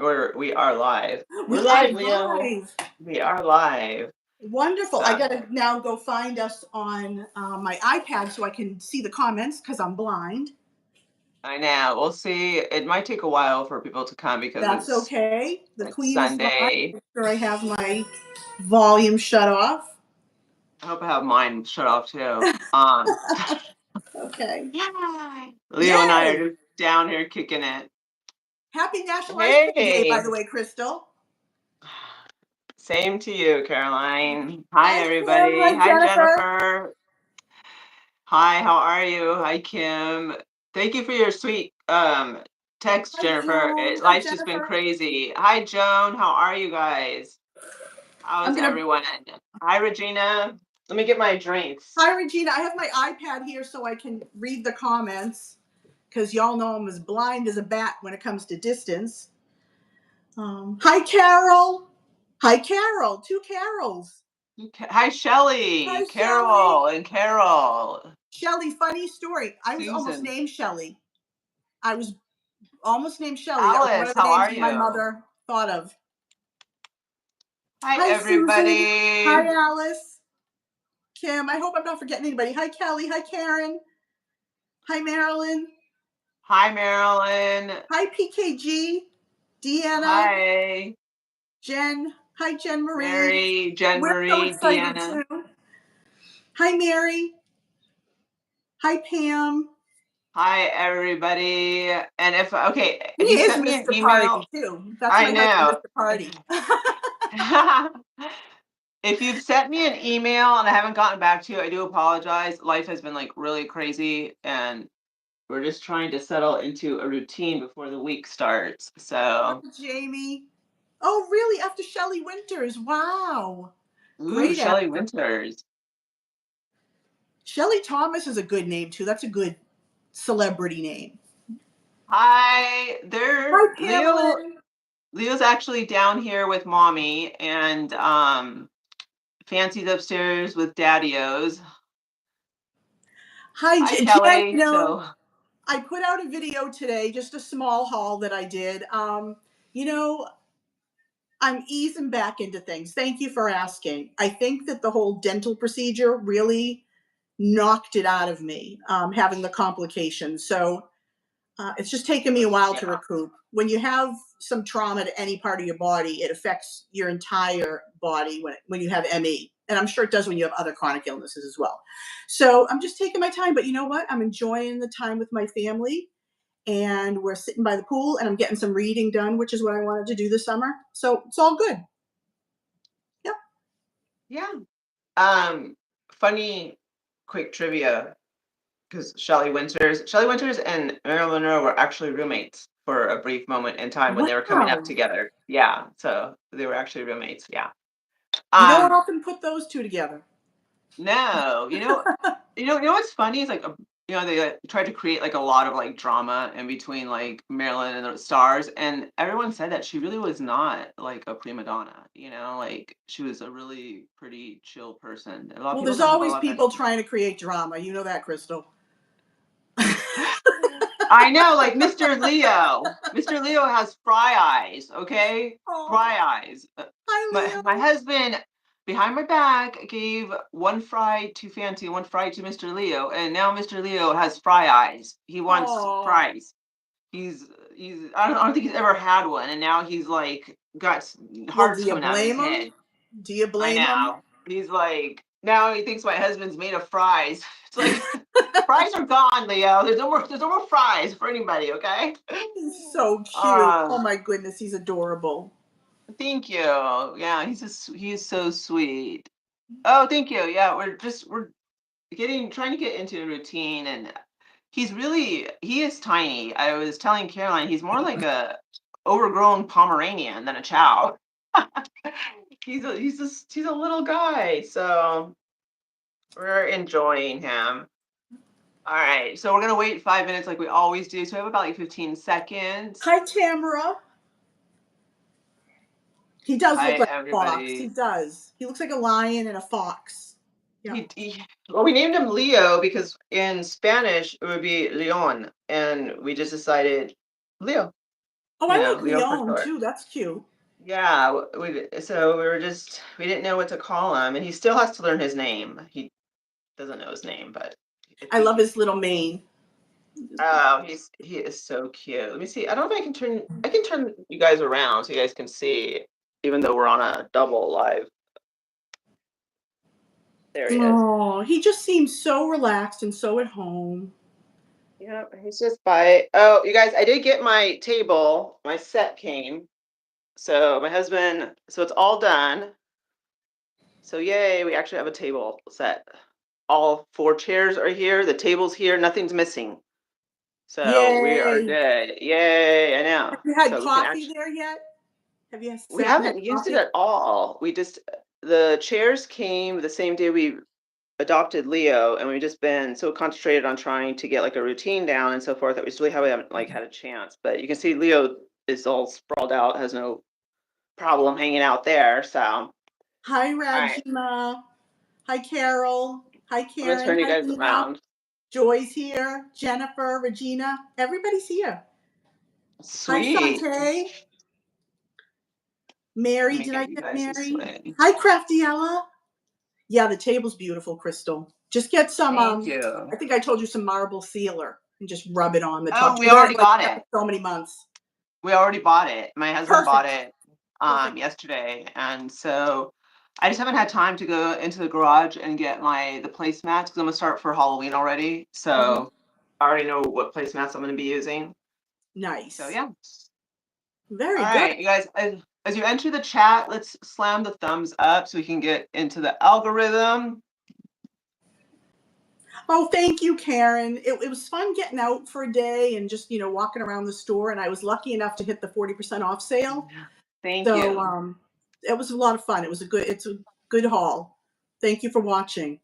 We are live. We're We are live, Leo. live. We are live. Wonderful. I So got to now go find us on my iPad so I can see the comments because I'm blind. I know. We'll see. It might take a while for people to come because That's okay. The it's queen is live. Sunday. Make sure I have my volume shut off. I hope I have mine shut off too. Okay. Yay! Leo and I Yay. are just down here kicking it. Happy National Ice Cream Day, by Hey, the way, Crystal. same to you, Caroline. Hi, Hi, Kim. everybody. Hi, Hi, Jennifer. Jennifer. Hi, how are you? Hi, Kim. Thank you for your sweet text, Hi, Jennifer. Joan. Hi, Life's just been Jennifer. crazy. Hi, Joan. How are you guys? I'm How's going to. everyone? Hi, Regina. Let me get my drinks. Hi, Regina. I have my iPad here so I can read the comments because y'all know I'm as blind as a bat when it comes to distance. Hi, Carol. Hi, Carol. Two Carols. Hi, Shelly, Hi, Shelly. Carol, and Carol. Shelly, funny story. I was almost Susan. named Shelly. I was almost named Shelly. That was one Alice, of the how names are that my you? mother thought of. Hi, Hi, Susan. Hi, everybody. Alice. Kim. I hope I'm not forgetting anybody. Hi, Kelly. Hi, Karen. Hi, Marilyn. Hi, Marilyn. Hi, PKG. Deanna. Hi, Jen. Hi, Jen Marie. Mary, Jen We're so Marie, excited Deanna. too. Hi, Mary. Hi, Pam. Hi, everybody. And He if you is sent me an Mr. email, Party too. That's I my husband, know. Mr. Party. If you've sent me an email and I haven't gotten back to you, I do apologize. Life has been like really crazy and we're just trying to settle into a routine before the week starts. Hi, So, Jamie. Oh, really? After Shelley Winters. Wow. ooh, Great Shelley actor. Winters. Shelley Thomas is a good name too. That's a good celebrity name. Hi, there, Hi, Pamela. Leo's actually down here with mommy and Fancy's upstairs with Daddy-O's. Hi, Hi, Jen. Kelly. So, I put out a video today, just a small haul that I did. You know, I'm easing back into things. Thank you for asking. I think that the whole dental procedure really knocked it out of me, having the complications. So it's just taken me a while to yeah. recoup. When you have some trauma to any part of your body, it affects your entire body when you have ME. And I'm sure it does when you have other chronic illnesses as well. So I'm just taking my time. But you know what? I'm enjoying the time with my family. And we're sitting by the pool and I'm getting some reading done, which is what I wanted to do this summer. So it's all good. Yep. Yeah. Funny quick trivia because Shelley Winters and Marilyn Monroe were actually roommates for a brief moment in time when they were coming up Wow. together. Yeah, so they were actually roommates. Yeah. You don't Um, often put those two together. no, you know what's funny is like they tried to create like a lot of like drama in between like Marilyn and the stars, and everyone said that she really was not like a prima donna. Like she was a really pretty chill person. A lot of Well, people there's don't have a always lot of people empathy. trying to create drama. You know that, Crystal. I know, like Mr. Leo. Mr. Leo has fry eyes, okay? Fry Oh, eyes. hi, My Leo. husband behind my back gave one fry to Fancy, one fry to Mr. Leo, and now Mr. Leo has fry eyes. He wants Oh, fries. He's I don't think he's ever had one, and now he's like got well, do hearts you coming out of his blame him? head. Do you I blame him? know. He's like now he thinks my husband's made of fries. It's like fries are gone, Leo. There's no more fries for anybody, okay? He's so cute. Oh Um, my goodness, he's adorable. thank you. Yeah, he's so sweet. Oh, thank you. Yeah, we're getting trying to get into a routine and he is tiny. I was telling Caroline he's more like a overgrown Pomeranian than a chow. He's a little guy, so we're enjoying him. All right, so we're gonna wait 5 minutes like we always do. So we have about like 15 seconds. Hi, Tamara. He does Hi, look like a fox. He everybody. does. He looks like a lion and a fox. Yeah. Well, we named him Leo because in Spanish it would be Leon, and we just decided Leo. Oh, You I know, like Leo for Leon short. too. That's cute. Yeah, so we didn't know what to call him, and he still has to learn his name. He doesn't know his name, but I I think love his little mane. oh, he is so cute. Let me see. I don't know if I can turn you guys around so you guys can see, even though we're on a double live. There he is. Oh, he just seems so relaxed and so at home. Yep, he's just by. Oh, you guys, I did get my table. My set came. So my husband, so it's all done. So yay, we actually have a table set. All four chairs are here, the table's here, nothing's missing. So we are Yay. good. Yay, I know. Have you had So we can coffee actually there yet? Have you we sat and had haven't used it coffee? at all. We just the chairs came the same day we adopted Leo, and we've just been so concentrated on trying to get like a routine down and so forth that we just really haven't like had a chance. But you can see Leo is all sprawled out, has no problem hanging out there. So all Hi, right, Rajima. Hi, Carol. Hi, I'm gonna Karen. turn you Hi, guys Nina. around. Joy's here. Jennifer, Regina. Everybody's here. Hi, Sweet. Shantae. Let Mary. me Did I get you get guys this Mary? way. Hi, Craftiella. Yeah, the table's beautiful, Crystal. Just get some, Thank I you. think I told you some marble sealer and just rub it on the top. Oh, She we was wearing already it like got after it. so many months. We already bought it. My husband bought Perfect. it Perfect. yesterday, and so I just haven't had time to go into the garage and get the placemats because I'm gonna start for Halloween already. Mhm. So I already know what placemats I'm gonna be using. So Nice. yeah. All Very good. right, you guys, as you enter the chat, let's slam the thumbs up so we can get into the algorithm. Oh, thank you, Karen. It was fun getting out for a day and just, walking around the store. And I was lucky enough to hit the 40% off sale. Thank So you. it was a lot of fun. It's a good haul. Thank you for watching.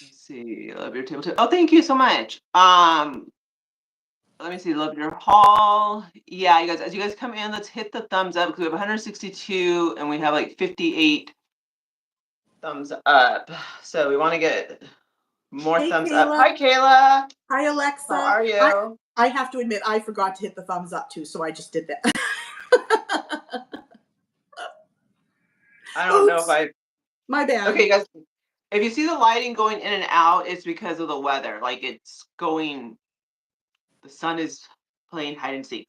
Let's see, love your table too. Oh, thank you so much. Let me see, love your haul. Yeah, you guys, as you guys come in, let's hit the thumbs up because we have 162 and we have like 58 thumbs up. So we want to get more Hey, thumbs up. Kayla. Hi, Kayla. Hi, How Alexa. are you? I have to admit, I forgot to hit the thumbs up too, so I just did that. I don't know if Oops, I. my bad. Okay, guys, if you see the lighting going in and out, it's because of the weather. Like it's going, the sun is playing hide and seek.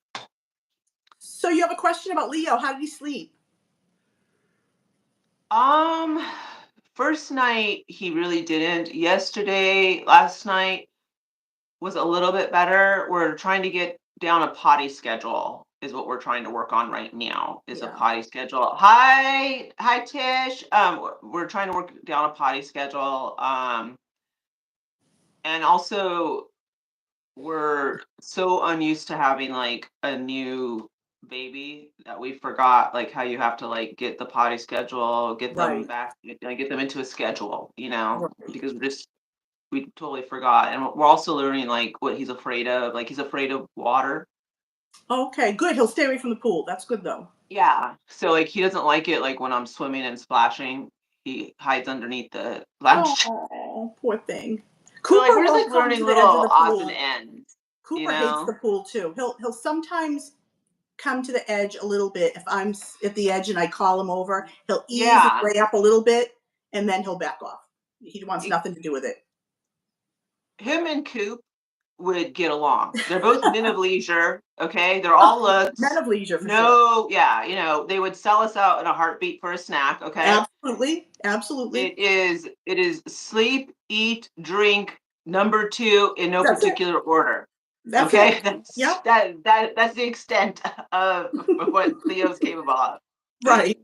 So you have a question about Leo. How did he sleep? Um, First night he really didn't. Last night was a little bit better. We're trying to get down a potty schedule is what we're trying to work on right now is a Yeah. potty schedule. Hi Tish. We're trying to work down a potty schedule. And also we're so unused to having like a new baby that we forgot like how you have to like get the potty schedule, get them Right. back, get them into a schedule, Right. because we totally forgot. And we're also learning like what he's afraid of. Like he's afraid of water. Okay, good. He'll stay away from the pool. That's good though. Yeah. So like he doesn't like it like when I'm swimming and splashing. He hides underneath the ledge. Oh, poor thing. So like Cooper we're just won't like come learning to the edge of little the odds and pool. ends, you Cooper hates the know? pool too. He'll sometimes come to the edge a little bit if I'm at the edge and I call him over. He'll ease his Yeah. way up a little bit and then he'll back off. He wants It- nothing to do with it. Him and Coop would get along. They're both men of leisure, okay? They're all Men looks. of leisure for sure. No, yeah, they would sell us out in a heartbeat for a snack, okay? Absolutely. Absolutely. It is sleep, eat, drink, number two in no That's it. particular order. That's it. Okay? That's Yep. that's the extent of what Leo's capable of. Right.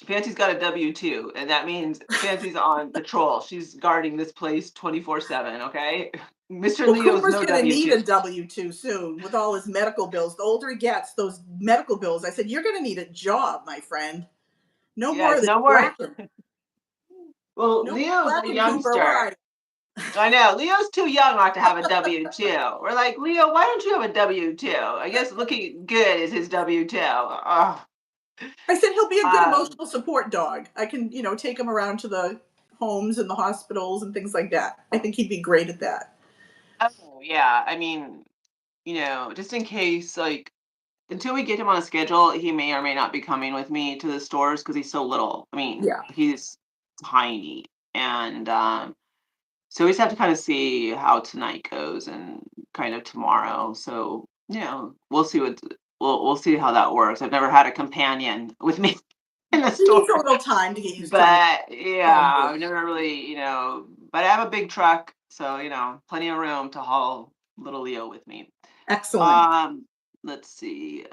Fancy's got a W-2, and that means Fancy's on patrol. She's guarding this place 24/7, okay? Mr. Well, Leo's Cooper's no going to need W-2. a W-2 soon with all his medical bills. The older he gets, those medical bills, I said, you're going to need a job, my friend. No more Yes, of this no more. slacking. Well, No more Leo's a slacking, Cooper. Where are youngster. you? I know. Leo's too young not to have a W-2. We're like, Leo, why don't you have a W-2? I guess looking good is his W-2. Oh, I said he'll be a good um, emotional support dog. I can, take him around to the homes and the hospitals and things like that. I think he'd be great at that. yeah. I mean, just in case, like, until we get him on a schedule, he may or may not be coming with me to the stores because he's so little. I mean, Yeah. he's tiny. And so we just have to kind of see how tonight goes and kind of tomorrow. So, we'll see we'll see how that works. I've never had a companion with me in the He needs a store. little time to get used to the But home yeah, move. I've never really, but I have a big truck, so plenty of room to haul little Leo with me. Excellent. Um, let's see.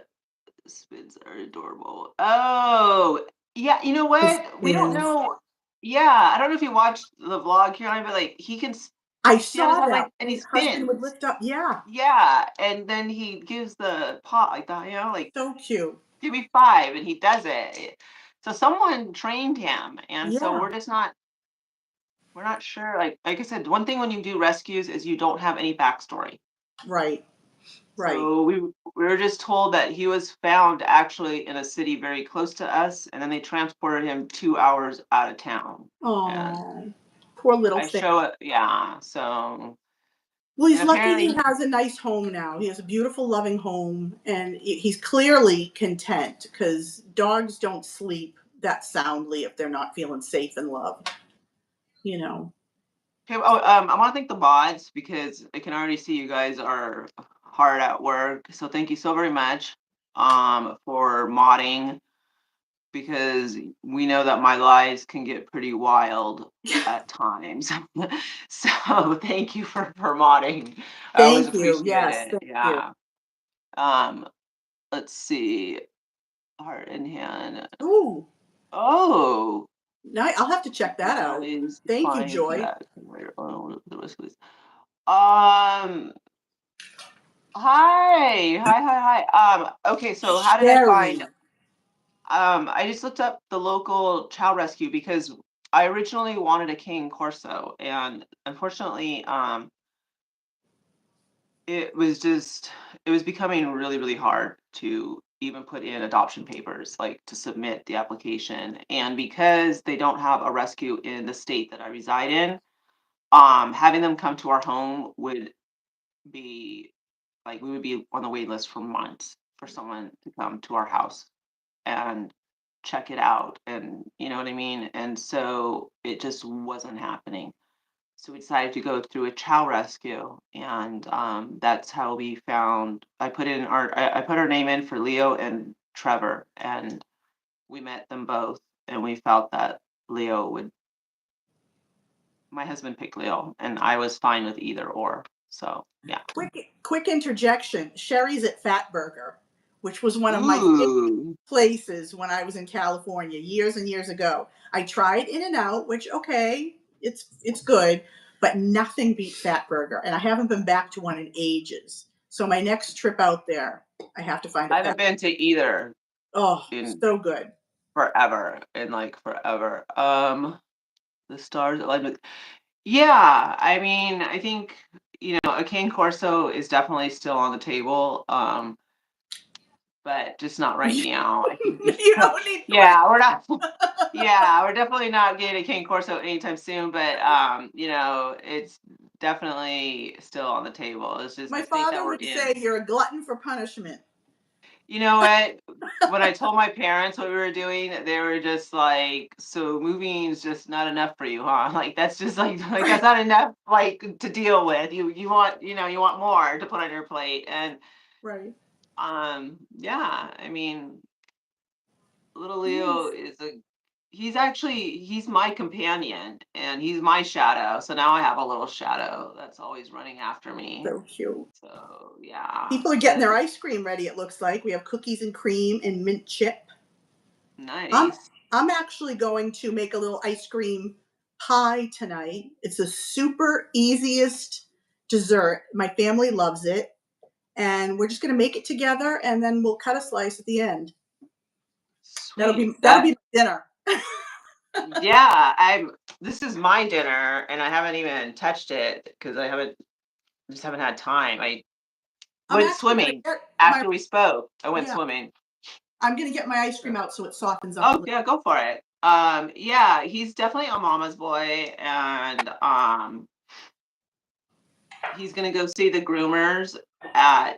Spids are adorable. Oh, yeah, you know This what? We don't is. know. Yeah, I don't know if you watched the vlog, Caroline, but like I he has saw had that. like, and he My husband would spins. lift up. Yeah. Yeah, and then he gives the paw like that, like So cute. give me five, and he does it. So someone trained him, and so Yeah. we're not sure. Like I said, one thing when you do rescues is you don't have any backstory. Right. Right. So we were just told that he was found actually in a city very close to us, and then they transported him 2 hours out of town. And Oh, poor little I thing. show it, yeah. So, Well, and he's lucky he apparently, has a nice home now. He has a beautiful, loving home, and he's clearly content because dogs don't sleep that soundly if they're not feeling safe and loved. You know. okay, I want to thank the mods because I can already see you guys are hard at work. So thank you so very much, for modding, because we know that my lives can get pretty wild at times. So thank you for modding. I always Thank you. appreciate Yes, it. thank you. Yeah. Um, let's see. Heart in hand. Ooh, Oh, I'll have to check that out. guys, Thank you, fine. Joy. Yeah. Oh, the risk is. Um. Hi. Hi. Hi. Hi. Okay. So how did I Sherry. find? I just looked up the local child rescue because I originally wanted a Cane Corso, and unfortunately, it was just it was becoming really, really hard to even put in adoption papers, like to submit the application. And because they don't have a rescue in the state that I reside in, having them come to our home would be like we would be on the wait list for months for someone to come to our house and check it out, and you know what I mean? And so it just wasn't happening. So we decided to go through a child rescue, and that's how we found. I put our name in for Leo and Trevor, and we met them both, and we felt that Leo would. My husband picked Leo, and I was fine with either or. So yeah. Quick interjection. Sherry's at Fat Burger, which was one of my favorite Ooh. places when I was in California years and years ago. I tried In and Out, which okay, it's good, but nothing beat Fat Burger, and I haven't been back to one in ages. So my next trip out there, I have to find a I Fat. haven't been to either Oh, in so good. forever, in like forever. The stars alignment. Yeah, I mean, I think, a Cane Corso is definitely still on the table, but just not right now. I think, You don't need three. yeah, we're not, yeah, we're definitely not getting a Cane Corso anytime soon, but, it's definitely still on the table. It's just My the state that father we're would say in. you're a glutton for punishment. You know what? When I told my parents what we were doing, they were just like, "So moving is just not enough for you, huh?" Like that's just like that's not enough like to deal with. You want more to put on your plate. And Right. yeah, I mean, little Leo Yes. he's my companion and he's my shadow. So now I have a little shadow that's always running after me. So cute. So yeah, People are getting but their ice cream ready, it looks like. We have cookies and cream and mint chip. I'm nice. I'm actually going to make a little ice cream pie tonight. It's the super easiest dessert. My family loves it. And we're just gonna make it together and then we'll cut a slice at the end. That'll Sweet. be that'll be my dinner. Yeah, this is my dinner and I haven't even touched it because just haven't had time. I I'm went actually gonna swimming get my after we spoke. I went yeah, swimming. I'm gonna get my ice So, cream out so it softens up a oh little. yeah, go for it. Yeah, he's definitely a mama's boy, and he's gonna go see the groomers at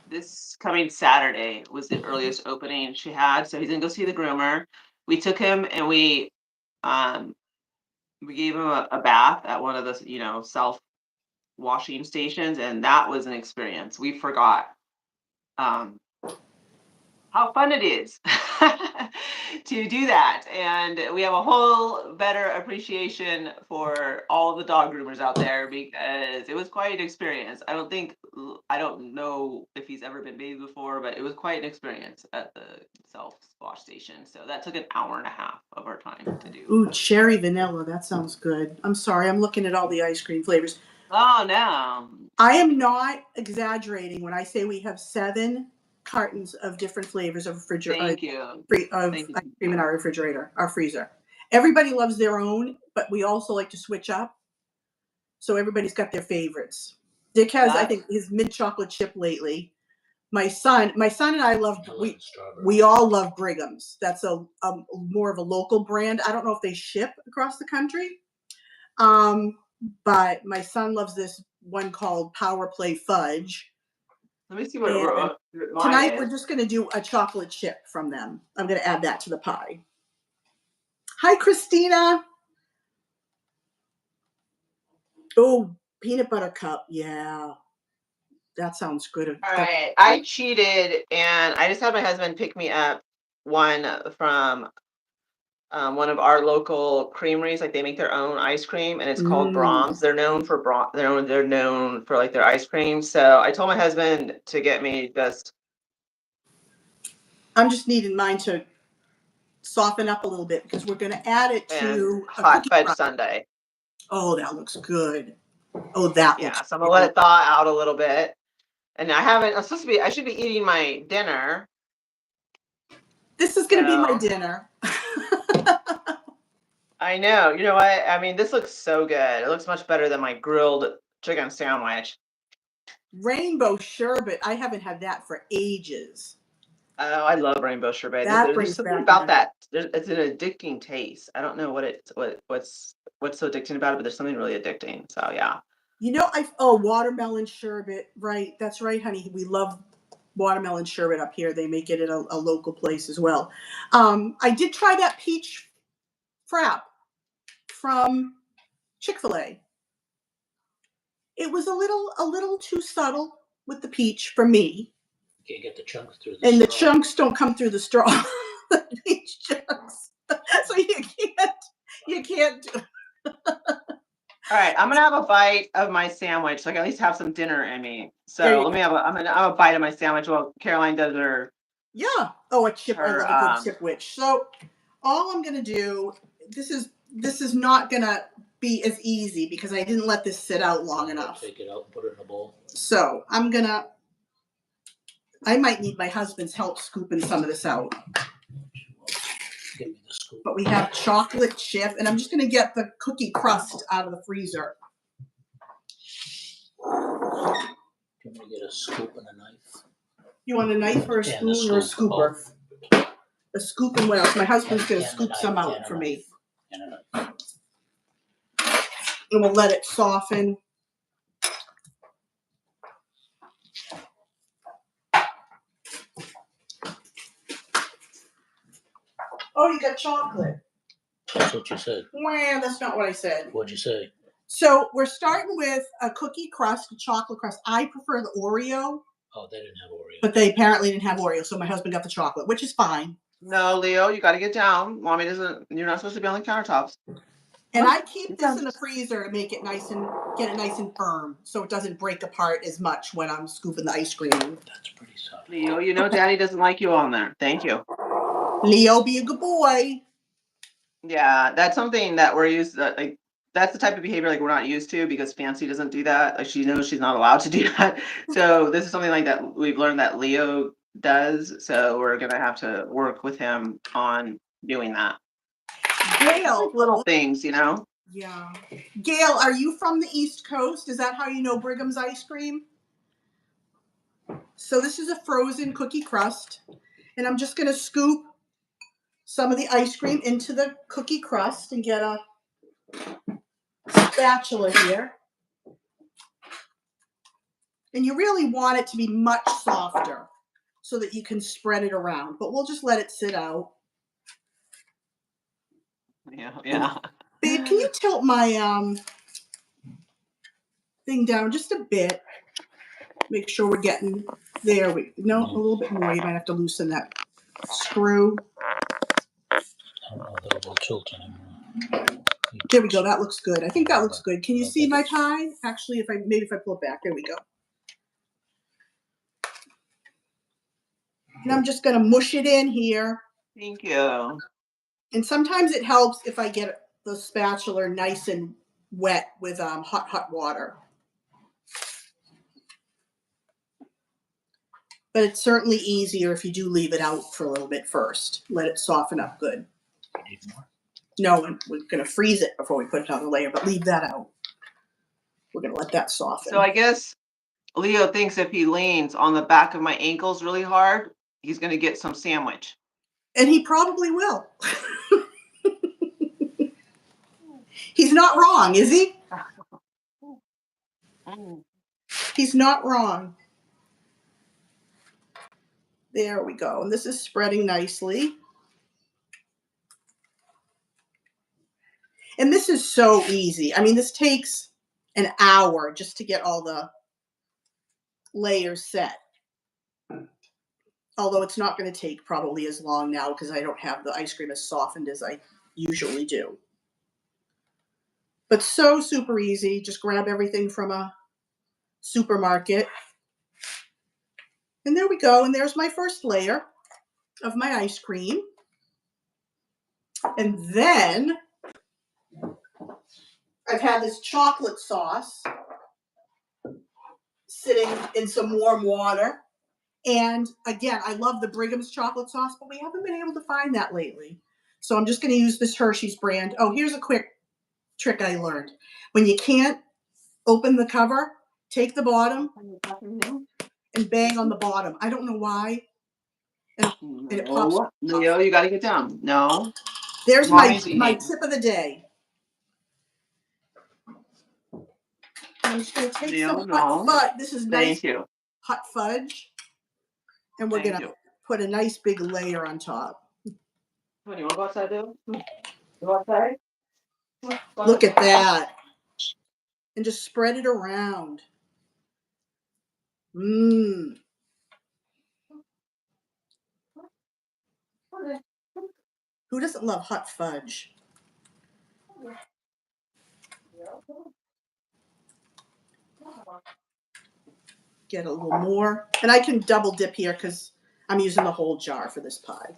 this coming Saturday was the earliest opening she had. So he's gonna go see the groomer. We took him and we gave him a bath at one of the self washing stations, and that was an experience. We forgot um, how fun it is to do that. And we have a whole better appreciation for all the dog groomers out there because it was quite an experience. I don't know if he's ever been bathed before, but it was quite an experience at the self wash station. So that took an hour and a half of our time to do. Ooh, cherry vanilla. That sounds good. I'm sorry. I'm looking at all the ice cream flavors. Oh, no. I am not exaggerating when I say we have 7 cartons of different flavors of Thank you. ice cream in our refrigerator, our freezer. Everybody loves their own, but we also like to switch up. So everybody's got their favorites. Dick has, I think, his mint chocolate chip lately. My son and I love we all love Brigham's. That's a more of a local brand. I don't know if they ship across the country. But my son loves this one called Power Play Fudge. Let me see what tonight we're just going to do a chocolate chip from them. I'm going to add that to the pie. Hi, Christina. Oh, peanut butter cup. Yeah. That sounds good. All right. I cheated and I just had my husband pick me up one from one of our local creameries. Like they make their own ice cream and it's called Brahms. They're known for they're known for like their ice cream. So I told my husband to get me I'm just needing mine to soften up a little bit because we're going to add it to a hot fudge sundae. Oh, that looks good. Oh, that looks so I'm gonna let it thaw out a little bit. And I should be eating my dinner. This is going to be my dinner. I know. You know what? I mean, this looks so good. It looks much better than my grilled chicken sandwich. Rainbow sherbet. I haven't had that for ages. Oh, I love rainbow sherbet. There's something about that. It's an addicting taste. I don't know what's so addicting about it, but there's something really addicting. So yeah. Watermelon sherbet. Right. That's right, honey. We love watermelon sherbet up here. They make it at a local place as well. I did try that peach frap from Chick-fil-A. It was a little too subtle with the peach for me. You can't get the chunks through the straw. And the chunks don't come through the straw. The peach chunks. So you can't do it. All right, I'm gonna have a bite of my sandwich, so I can at least have some dinner in me. So I'm gonna have a bite of my sandwich while Caroline does her. Yeah. Oh, a chip. I love a good chip witch. So all I'm gonna do. This is not gonna be as easy because I didn't let this sit out long enough. Take it out and put it in a bowl. So I might need my husband's help scooping some of this out. Give me the scoop. But we have chocolate chip, and I'm just going to get the cookie crust out of the freezer. Can we get a scoop and a knife? You want a knife or a spoon or a scooper? A scoop and what else? My husband's going to scoop some out for me. And a knife. And we'll let it soften. Oh, you got chocolate. That's what you said. Well, that's not what I said. What'd you say? So we're starting with a cookie crust, a chocolate crust. I prefer the Oreo. Oh, they didn't have Oreo. But they apparently didn't have Oreo, so my husband got the chocolate, which is fine. No, Leo, you got to get down. Mommy doesn't. You're not supposed to be on the countertops. And I keep this in the freezer to make it get it nice and firm, so it doesn't break apart as much when I'm scooping the ice cream. That's pretty soft. Leo, you know Daddy doesn't like you on there. Thank you. Leo, be a good boy. Yeah, that's something that we're used to. Like, that's the type of behavior like we're not used to because Fancy doesn't do that. Like she knows she's not allowed to do that. So this is something like that we've learned that Leo does. So we're gonna have to work with him on doing that. Gail, little things, you know. Yeah. Gail, are you from the East Coast? Is that how you know Brigham's ice cream? So this is a frozen cookie crust, and I'm just gonna scoop some of the ice cream into the cookie crust and get a spatula here. And you really want it to be much softer so that you can spread it around. But we'll just let it sit out. Yeah. Babe, can you tilt my thing down just a bit? Make sure we're getting there. A little bit more. You might have to loosen that screw. I don't know that it will tilt anymore. There we go. That looks good. I think that looks good. Can you see my pie? Actually, if I pull it back, there we go. And I'm just going to mush it in here. Thank you. And sometimes it helps if I get the spatula nice and wet with hot water. But it's certainly easier if you do leave it out for a little bit first. Let it soften up good. You need more? No, we're going to freeze it before we put it on the layer, but leave that out. We're going to let that soften. So I guess Leo thinks if he leans on the back of my ankles really hard, he's going to get some sandwich. And he probably will. He's not wrong, is he? He's not wrong. There we go. And this is spreading nicely. And this is so easy. I mean, this takes an hour just to get all the layers set. Although it's not going to take probably as long now because I don't have the ice cream as softened as I usually do. But so super easy. Just grab everything from a supermarket. And there we go. And there's my first layer of my ice cream. And then I've had this chocolate sauce sitting in some warm water. And again, I love the Brigham's chocolate sauce, but we haven't been able to find that lately. So I'm just going to use this Hershey's brand. Oh, here's a quick trick I learned. When you can't open the cover, take the bottom and bang on the bottom. I don't know why. And it pops off. Leo, you got to get down. No. There's my tip of the day. I'm just going to take some hot fudge. This is nice. Thank you. Hot fudge. And we're going to put a nice big layer on top. What, you want to go outside, though? Go outside? Look at that. And just spread it around. Mmm. Who doesn't love hot fudge? Get a little more. And I can double dip here because I'm using the whole jar for this pie.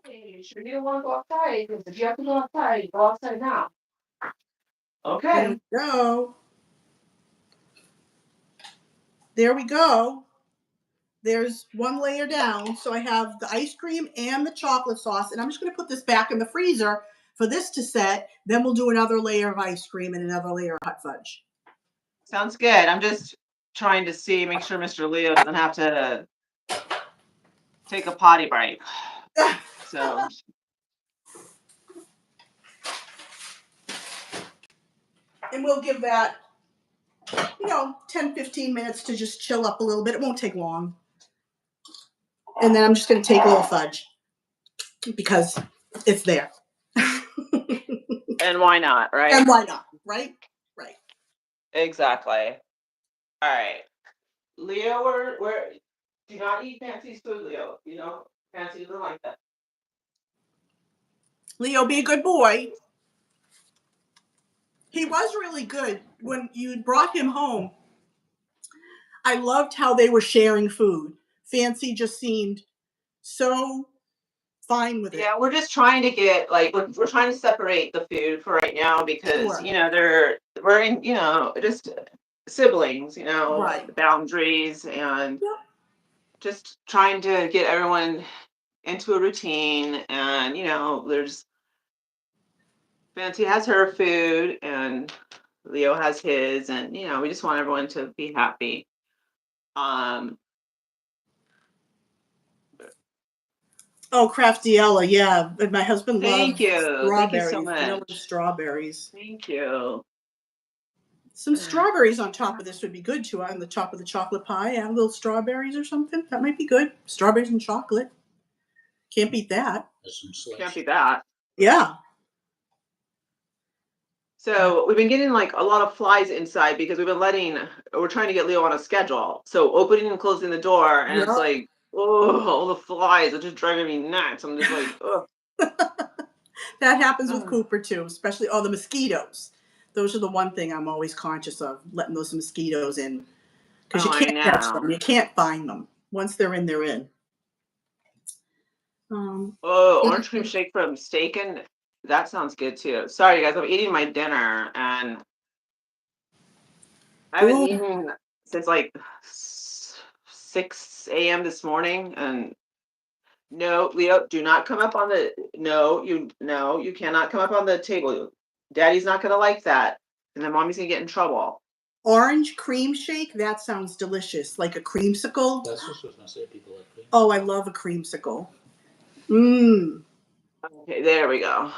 Hey, sure you don't want to go outside, because if you have to go outside, go outside now. Okay. There we go. There we go. There's one layer down. So I have the ice cream and the chocolate sauce. And I'm just going to put this back in the freezer for this to set. Then we'll do another layer of ice cream and another layer of hot fudge. Sounds good. I'm just trying to make sure Mr. Leo doesn't have to take a potty break. So. And we'll give that, 10, 15 minutes to just chill up a little bit. It won't take long. And then I'm just going to take a little fudge because it's there. And why not, right? And why not, right? Right. Exactly. All right. Leo, where do not eat Fancy's food, Leo. Fancy doesn't like that. Leo, be a good boy. He was really good when you brought him home. I loved how they were sharing food. Fancy just seemed so fine with it. Yeah, we're just trying to get we're trying to separate the food for right now because we're in just siblings, right. Boundaries and just trying to get everyone into a routine and there's Fancy has her food and Leo has his and we just want everyone to be happy. Oh, Craftiella, yeah. My husband loves strawberries. Thank you so much. Vanilla strawberries. Thank you. Some strawberries on top of this would be good too. On the top of the chocolate pie, add little strawberries or something. That might be good. Strawberries and chocolate. Can't beat that. There's some slush. Can't be that. Yeah. So we've been getting like a lot of flies inside because we're trying to get Leo on a schedule. So opening and closing the door, and Yep. it's like, oh, all the flies are just driving me nuts. I'm just like, oh. That happens with Oh. Cooper too, especially the mosquitoes. Those are the one thing I'm always conscious of, letting those mosquitoes in. Because Oh, I you can't catch know. them. You can't find them. Once they're in, they're in. Oh, orange cream shake from Staken. That sounds good too. Sorry, guys, I'm eating my dinner and I haven't Ooh. eaten since like 6 a.m. this morning. And no, Leo, do not come up on the you cannot come up on the table. Daddy's not gonna like that. And then mommy's gonna get in trouble. Orange cream shake, that sounds delicious. Like a creamsicle. That's what I was gonna say, people like cream. Oh, I love a creamsicle. Mmm. Okay, there we go.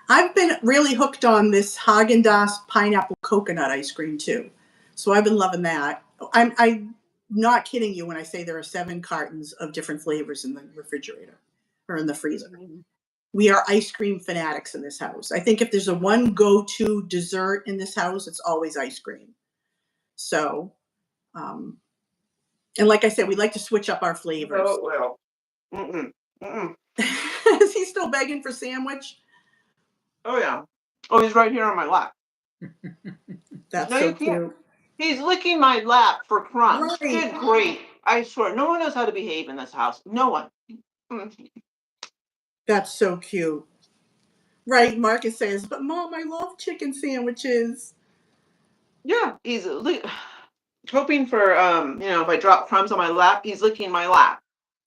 I've been really hooked on this Haagen-Dazs pineapple coconut ice cream too. So I've been loving that. I'm not kidding you when I say there are 7 cartons of different flavors in the refrigerator or in the freezer. We are ice cream fanatics in this house. I think if there's a one go-to dessert in this house, it's always ice cream. So, and like I said, we like to switch up our flavors. Oh, well. Is he still begging for sandwich? Oh, yeah. Oh, he's right here on my lap. That's No, so you can't. cute. He's licking my lap for crumbs. Right. Good grief. I swear, no one knows how to behave in this house. No one. That's so cute. Right, Marcus says, but Mom, I love chicken sandwiches. Yeah, he's hoping for, if I drop crumbs on my lap, he's licking my lap.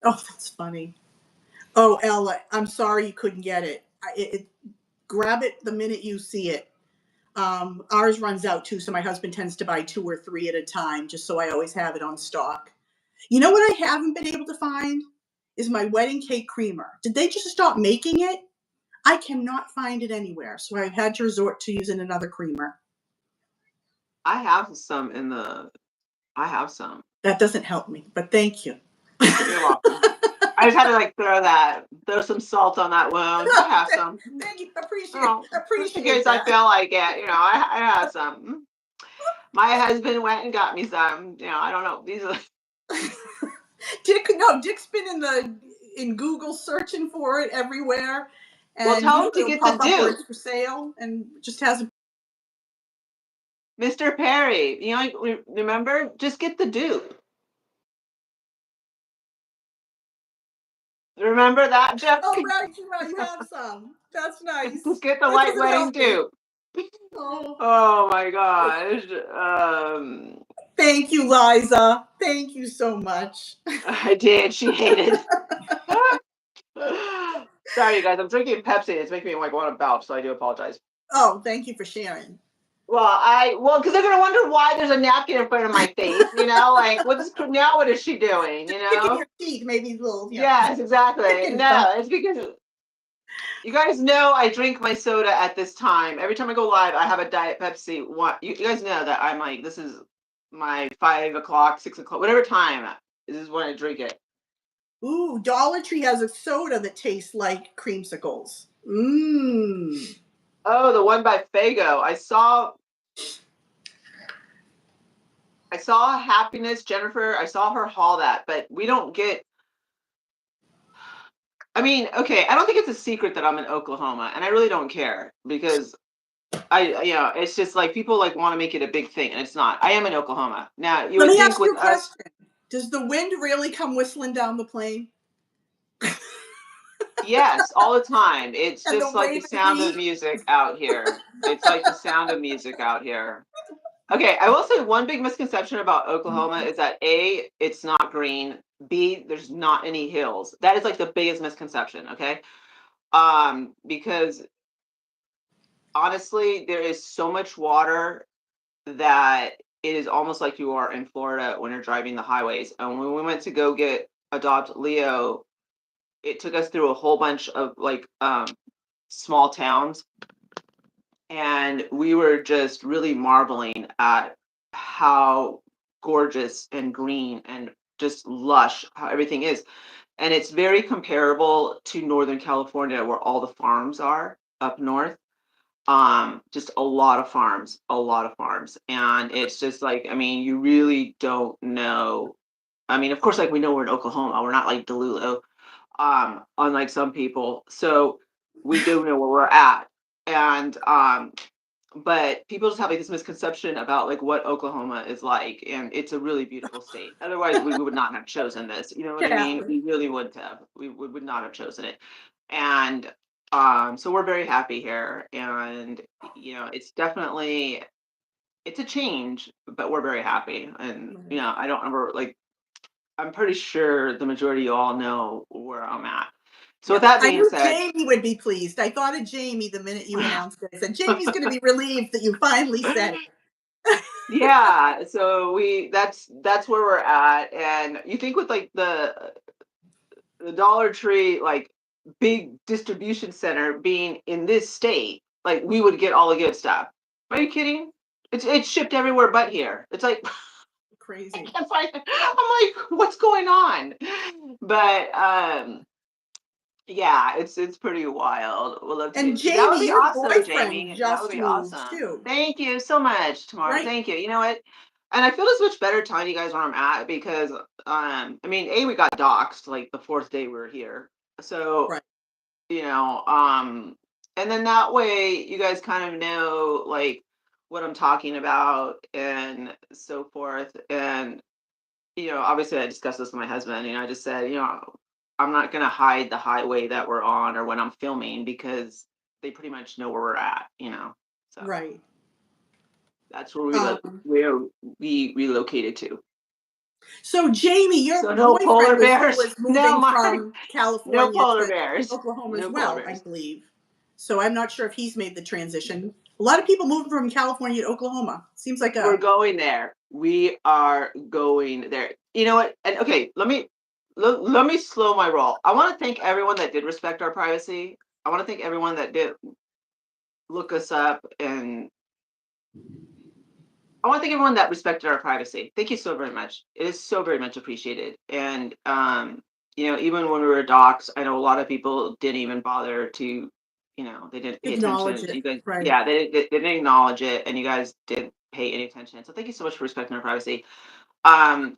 Oh, that's funny. Oh, Ella, I'm sorry you couldn't get it. Grab it the minute you see it. Ours runs out too, so my husband tends to buy 2 or 3 at a time, just so I always have it on stock. You know what I haven't been able to find is my wedding cake creamer. Did they just stop making it? I cannot find it anywhere, so I've had to resort to using another creamer. I have some. That doesn't help me, but thank you. You're welcome. I just had to throw some salt on that wound. I have some. Thank you. Appreciate Because that. I feel like it. I have some. My husband went and got me some. I don't know. These are. Dick's been in Google searching for it everywhere. And well, tell him to get the dupe. It's for sale and just hasn't. Mr. Perry, remember? Just get the dupe. Remember that, Jeff? Oh, right, you have some. That's nice. Just get the white wedding dupe. Oh my gosh. Thank you, Liza. Thank you so much. I did. She hated. Sorry, you guys. I'm drinking Pepsi. It's making me want to belch, so I do apologize. Oh, thank you for sharing. Well, because they're gonna wonder why there's a napkin in front of my face. Like what is she doing? Picking your teeth, maybe little. Yes, exactly. No, it's because you guys know I drink my soda at this time. Every time I go live, I have a Diet Pepsi. You guys know that I'm like, this is my 5 o'clock, 6 o'clock, whatever time. This is when I drink it. Ooh, Dollar Tree has a soda that tastes like creamsicles. Mmm. Oh, the one by Faygo. I saw Happiness, Jennifer. I saw her haul that, but we don't get. I mean, okay, I don't think it's a secret that I'm in Oklahoma, and I really don't care because it's just like people want to make it a big thing, and it's not. I am in Oklahoma now. Let me ask you a question. Does the wind really come whistling down the plain? Yes, all the time. It's just like the sound of music out here. It's like the sound of music out here. Okay, I will say one big misconception about Oklahoma is that A, it's not green. B, there's not any hills. That is like the biggest misconception, okay? Because honestly, there is so much water that it is almost like you are in Florida when you're driving the highways. And when we went to go adopt Leo, it took us through a whole bunch of small towns. and we were just really marveling at how gorgeous and green and just lush how everything is. And it's very comparable to Northern California where all the farms are up north. Just a lot of farms, a lot of farms. And it's just like, I mean, you really don't know. I mean, of course, like we know we're in Oklahoma, we're not like Delulu, unlike some people. So we do know where we're at. And but people just have like this misconception about like what Oklahoma is like, and it's a really beautiful state. Otherwise, we would not have chosen this. You know what I Yeah. mean? We really wouldn't have. We would not have chosen it. And so we're very happy here, and it's definitely it's a change, but we're very happy. And I don't remember like I'm pretty sure the majority of you all know where I'm at. So with Yeah. that I being knew said, Jamie would be pleased. I thought of Jamie the minute you announced it. I said, Jamie's going to be relieved that you finally said it. yeah, so that's where we're at. And you think with like the Dollar Tree like big distribution center being in this state, like we would get all the good stuff. Are you kidding? It's shipped everywhere but here. It's like I Crazy. can't find it. I'm like, what's going on? But yeah, it's pretty wild. We'll love to And get that would Jamie, be your awesome, boyfriend Jamie. That would just be moved awesome. too, Thank you so much, Tamara. right? Thank you. You know what? And I feel this much better telling you guys where I'm at because I mean, we got doxxed like the fourth day we were here. So, Right. you know, um, and then that way you guys kind of know like what I'm talking about and so forth. And obviously I discussed this with my husband. I just said, I'm not going to hide the highway that we're on or when I'm filming because they pretty much know where we're at. So Right. that's where Um, we relocated to. so Jamie, your So no boyfriend polar was bears. was No, moving Mark. from No California polar to bears. Oklahoma as No polar well, I bears. believe. So I'm not sure if he's made the transition. A lot of people moving from California to Oklahoma. Seems like We're a going there. We are going there. You know what? And okay, let me slow my roll. I want to thank everyone that did respect our privacy. I want to thank everyone that did look us up, and I want to thank everyone that respected our privacy. Thank you so very much. It is so very much appreciated. And even when we were docs, I know a lot of people didn't even bother to, they didn't pay acknowledge attention. it, You guys, right? yeah, they didn't acknowledge it, and you guys didn't pay any attention. So thank you so much for respecting our privacy. Um,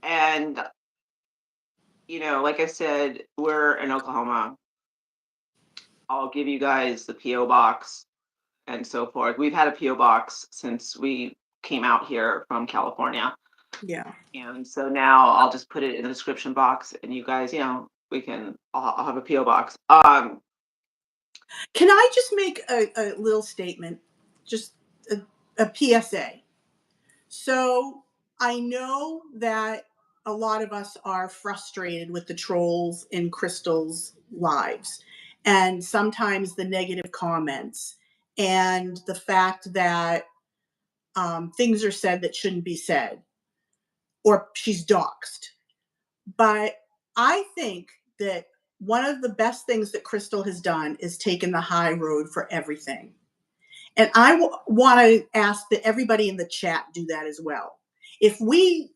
and like I said, we're in Oklahoma. I'll give you guys the PO box and so forth. We've had a PO box since we came out here from California. Yeah. And so now I'll just put it in the description box and you guys, I'll have a PO box. Can I just make a little statement? Just a PSA. So I know that a lot of us are frustrated with the trolls in Crystal's lives and sometimes the negative comments and the fact that things are said that shouldn't be said or she's doxxed. But I think that one of the best things that Crystal has done is taken the high road for everything. And I want to ask that everybody in the chat do that as well. If we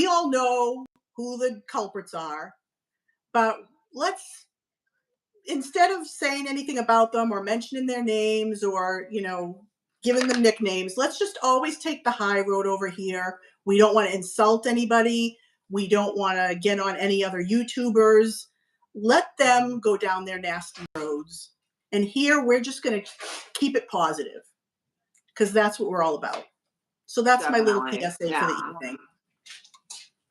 all know who the culprits are, but let's, instead of saying anything about them or mentioning their names or giving them nicknames, let's just always take the high road over here. We don't want to insult anybody. We don't want to get on any other YouTubers. Let them go down their nasty roads. And here we're just going to keep it positive because that's what we're all about. So that's my little Definitely. PSA for the Yeah. evening.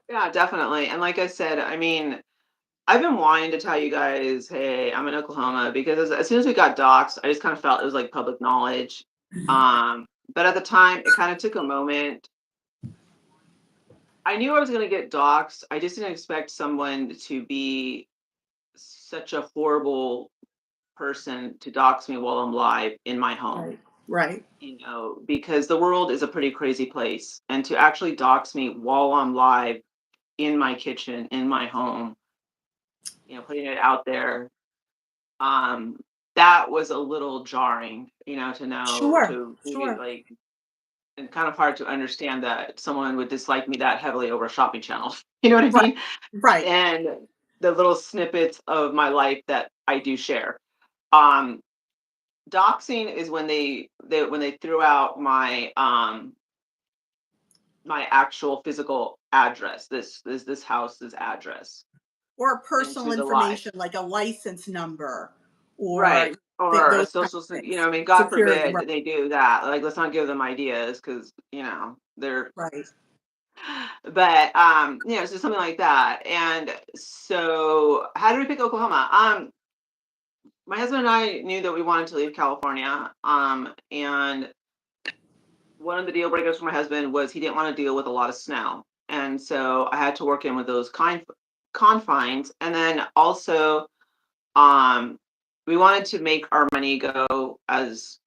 Yeah, definitely. And like I said, I mean, I've been wanting to tell you guys, hey, I'm in Oklahoma because as soon as we got doxxed, I just kind of felt it was like public knowledge. But at the time, it kind of took a moment. I knew I was going to get doxxed. I just didn't expect someone to be such a horrible person to dox me while I'm live in my home. Right. Right. Because the world is a pretty crazy place. And to actually dox me while I'm live in my kitchen, in my home, putting it out there, that was a little jarring, you know, to know Sure, to be sure. like, and kind of hard to understand that someone would dislike me that heavily over a shopping channel. You know what I Right, mean? right. And the little snippets of my life that I do share. Um, Doxing is when they threw out my actual physical address, this house's address Or personal into the live. information like a license number or Right. Or a those kind social, of you know, things. I mean, God Security, forbid right, they do that. Like, let's not give them ideas because, you know, they're, right. but, you know, so something like that. And so, how did we pick Oklahoma? My husband and I knew that we wanted to leave California. And one of the deal breakers for my husband was he didn't want to deal with a lot of snow. And so I had to work in with those confines. And then also, um, we wanted to make our money go as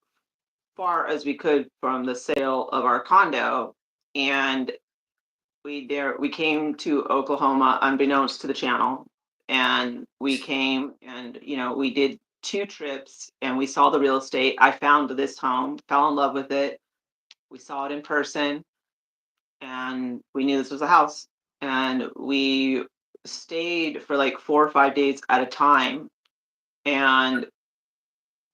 far as we could from the sale of our condo. And we came to Oklahoma unbeknownst to the channel. And we came and, you know, we did 2 trips and we saw the real estate. I found this home, fell in love with it. We saw it in person and we knew this was a house. And we stayed for like 4 or 5 days at a time. And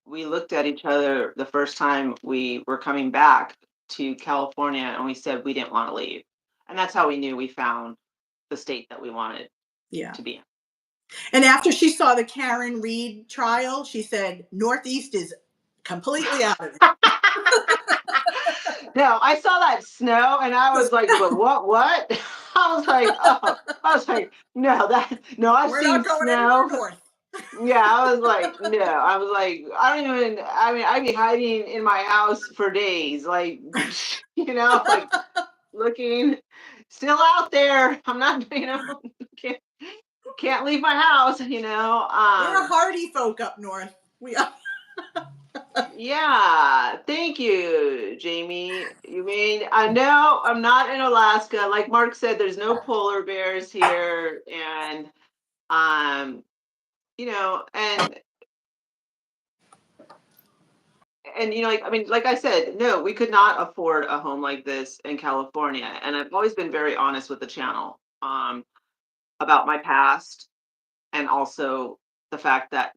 we looked at each other the first time we were coming back to California and we said we didn't want to leave. And that's how we knew we found the state that we wanted Yeah. to be in. And after she saw the Karen Reed trial, she said Northeast is completely out of it. No, I saw that snow and I was like, but what? I was like, no, I've We're seen not going anywhere snow. north. Yeah, I was like, no, I was like, I don't even, I mean, I'd be hiding in my house for days, like, you know, like looking still out there. I'm not, you know, can't, can't leave my house, you know. We're a hardy folk up north. We are. Yeah, thank you, Jamie. You mean I know I'm not in Alaska. Like Mark said, there's no polar bears here, and um, you know, and you know, like I mean, like I said, no, we could not afford a home like this in California. And I've always been very honest with the channel, about my past and also the fact that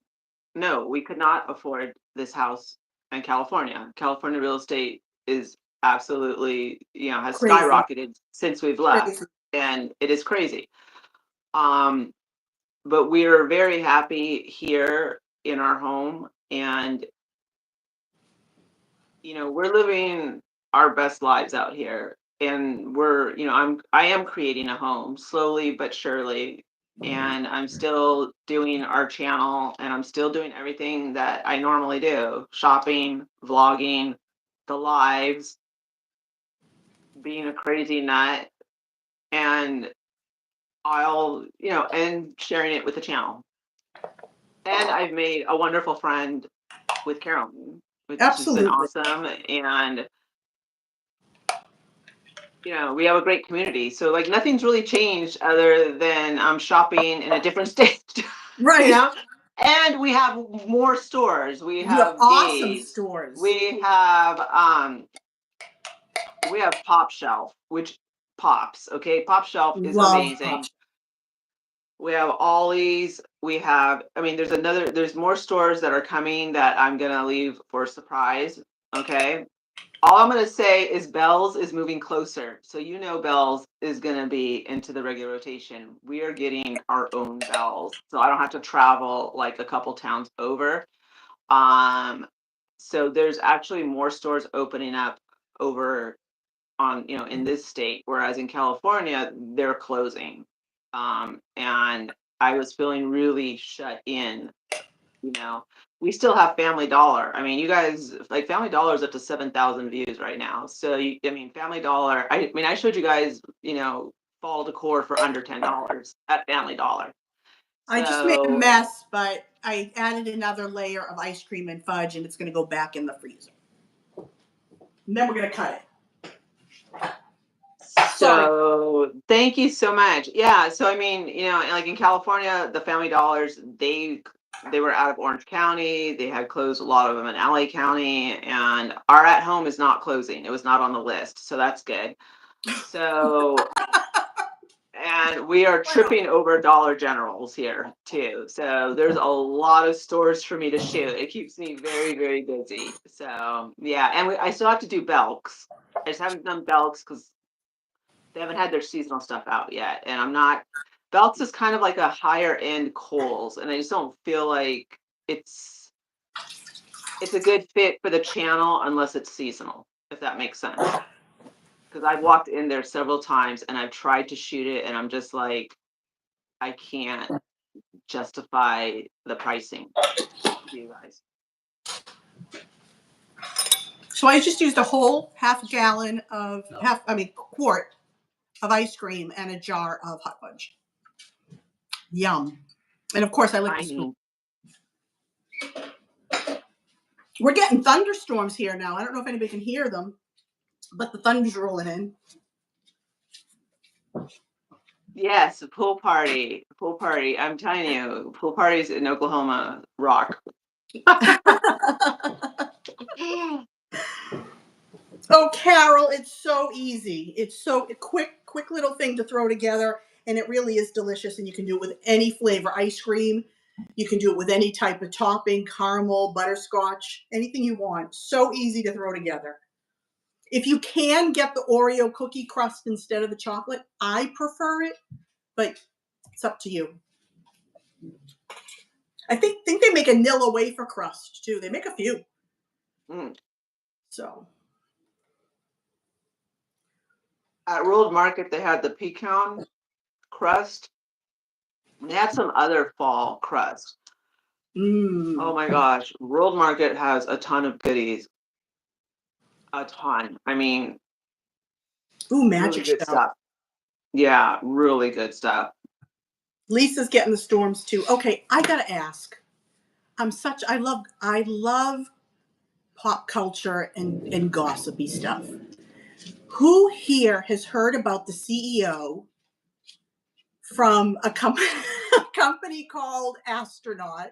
no, we could not afford this house in California. California real estate is absolutely, you know, has Crazy, skyrocketed since we've left, crazy. and it is crazy. Um, but we're very happy here in our home, and you know, we're living our best lives out here. And we're, you know, I am creating a home slowly but surely. And I'm still doing our channel and I'm still doing everything that I normally do: shopping, vlogging, the lives, being a crazy nut, and you know, and sharing it with the channel. And I've made a wonderful friend with Carolyn, which has been Absolutely. awesome. And you know, we have a great community. So like nothing's really changed other than I'm shopping in a different state, you Right. know? And we have more stores. We You have have awesome Gaze. stores. We have Pop Shelf, which pops, okay? Pop Shelf is Love amazing. Pops. We have Ollie's. We have, I mean, there's more stores that are coming that I'm gonna leave for a surprise. Okay. All I'm going to say is Bell's is moving closer. So you know Bell's is going to be into the regular rotation. We are getting our own Bell's. So I don't have to travel like a couple towns over. Um, so there's actually more stores opening up over on, you know, in this state, whereas in California, they're closing. And I was feeling really shut in, you know. We still have Family Dollar. I mean, you guys, like Family Dollar is up to 7,000 views right now. So I mean, Family Dollar. I mean, I showed you guys, you know, fall decor for under $10 at Family Dollar. I just made a So mess, but I added another layer of ice cream and fudge, and it's going to go back in the freezer. And then we're going to cut it. Sorry. so thank you so much. Yeah. So I mean, you know, like in California, the Family Dollars, they they were out of Orange County. They had closed a lot of them in LA County, and our at home is not closing. It was not on the list, so that's good. So, and we are tripping over Dollar Generals here too. So there's a lot of stores for me to shoot. It keeps me very, very busy. So yeah, and I still have to do Belks. I just haven't done Belks because they haven't had their seasonal stuff out yet, and I'm not. Belts is kind of like a higher end Kohl's, and I just don't feel like it's a good fit for the channel unless it's seasonal, if that makes sense. Because I've walked in there several times and I've tried to shoot it, and I'm just like, I can't justify the pricing to you guys. So I just used a whole quart of ice cream and a jar of hot fudge. Yum. And of course I like the spoon. We're getting thunderstorms here now. I don't know if anybody can hear them, but the thunder's rolling in. Yes, pool party. Pool party. I'm telling you, pool parties in Oklahoma rock. Oh, Carol, it's so easy. It's so quick little thing to throw together, and it really is delicious, and you can do it with any flavor. Ice cream, you can do it with any type of topping, caramel, butterscotch, anything you want. So easy to throw together. If you can get the Oreo cookie crust instead of the chocolate, I prefer it, but it's up to you. I think they make a Nilla wafer crust too. They make a few. So at World Market, they had the pecan crust. They had some other fall crust. Oh my gosh, World Market has a ton of goodies. A ton. I mean, magic really good stuff. Yeah, really good stuff. Lisa's getting the storms too. Okay, I gotta ask. I love pop culture and gossipy stuff. Who here has heard about the CEO from a company called Astronaut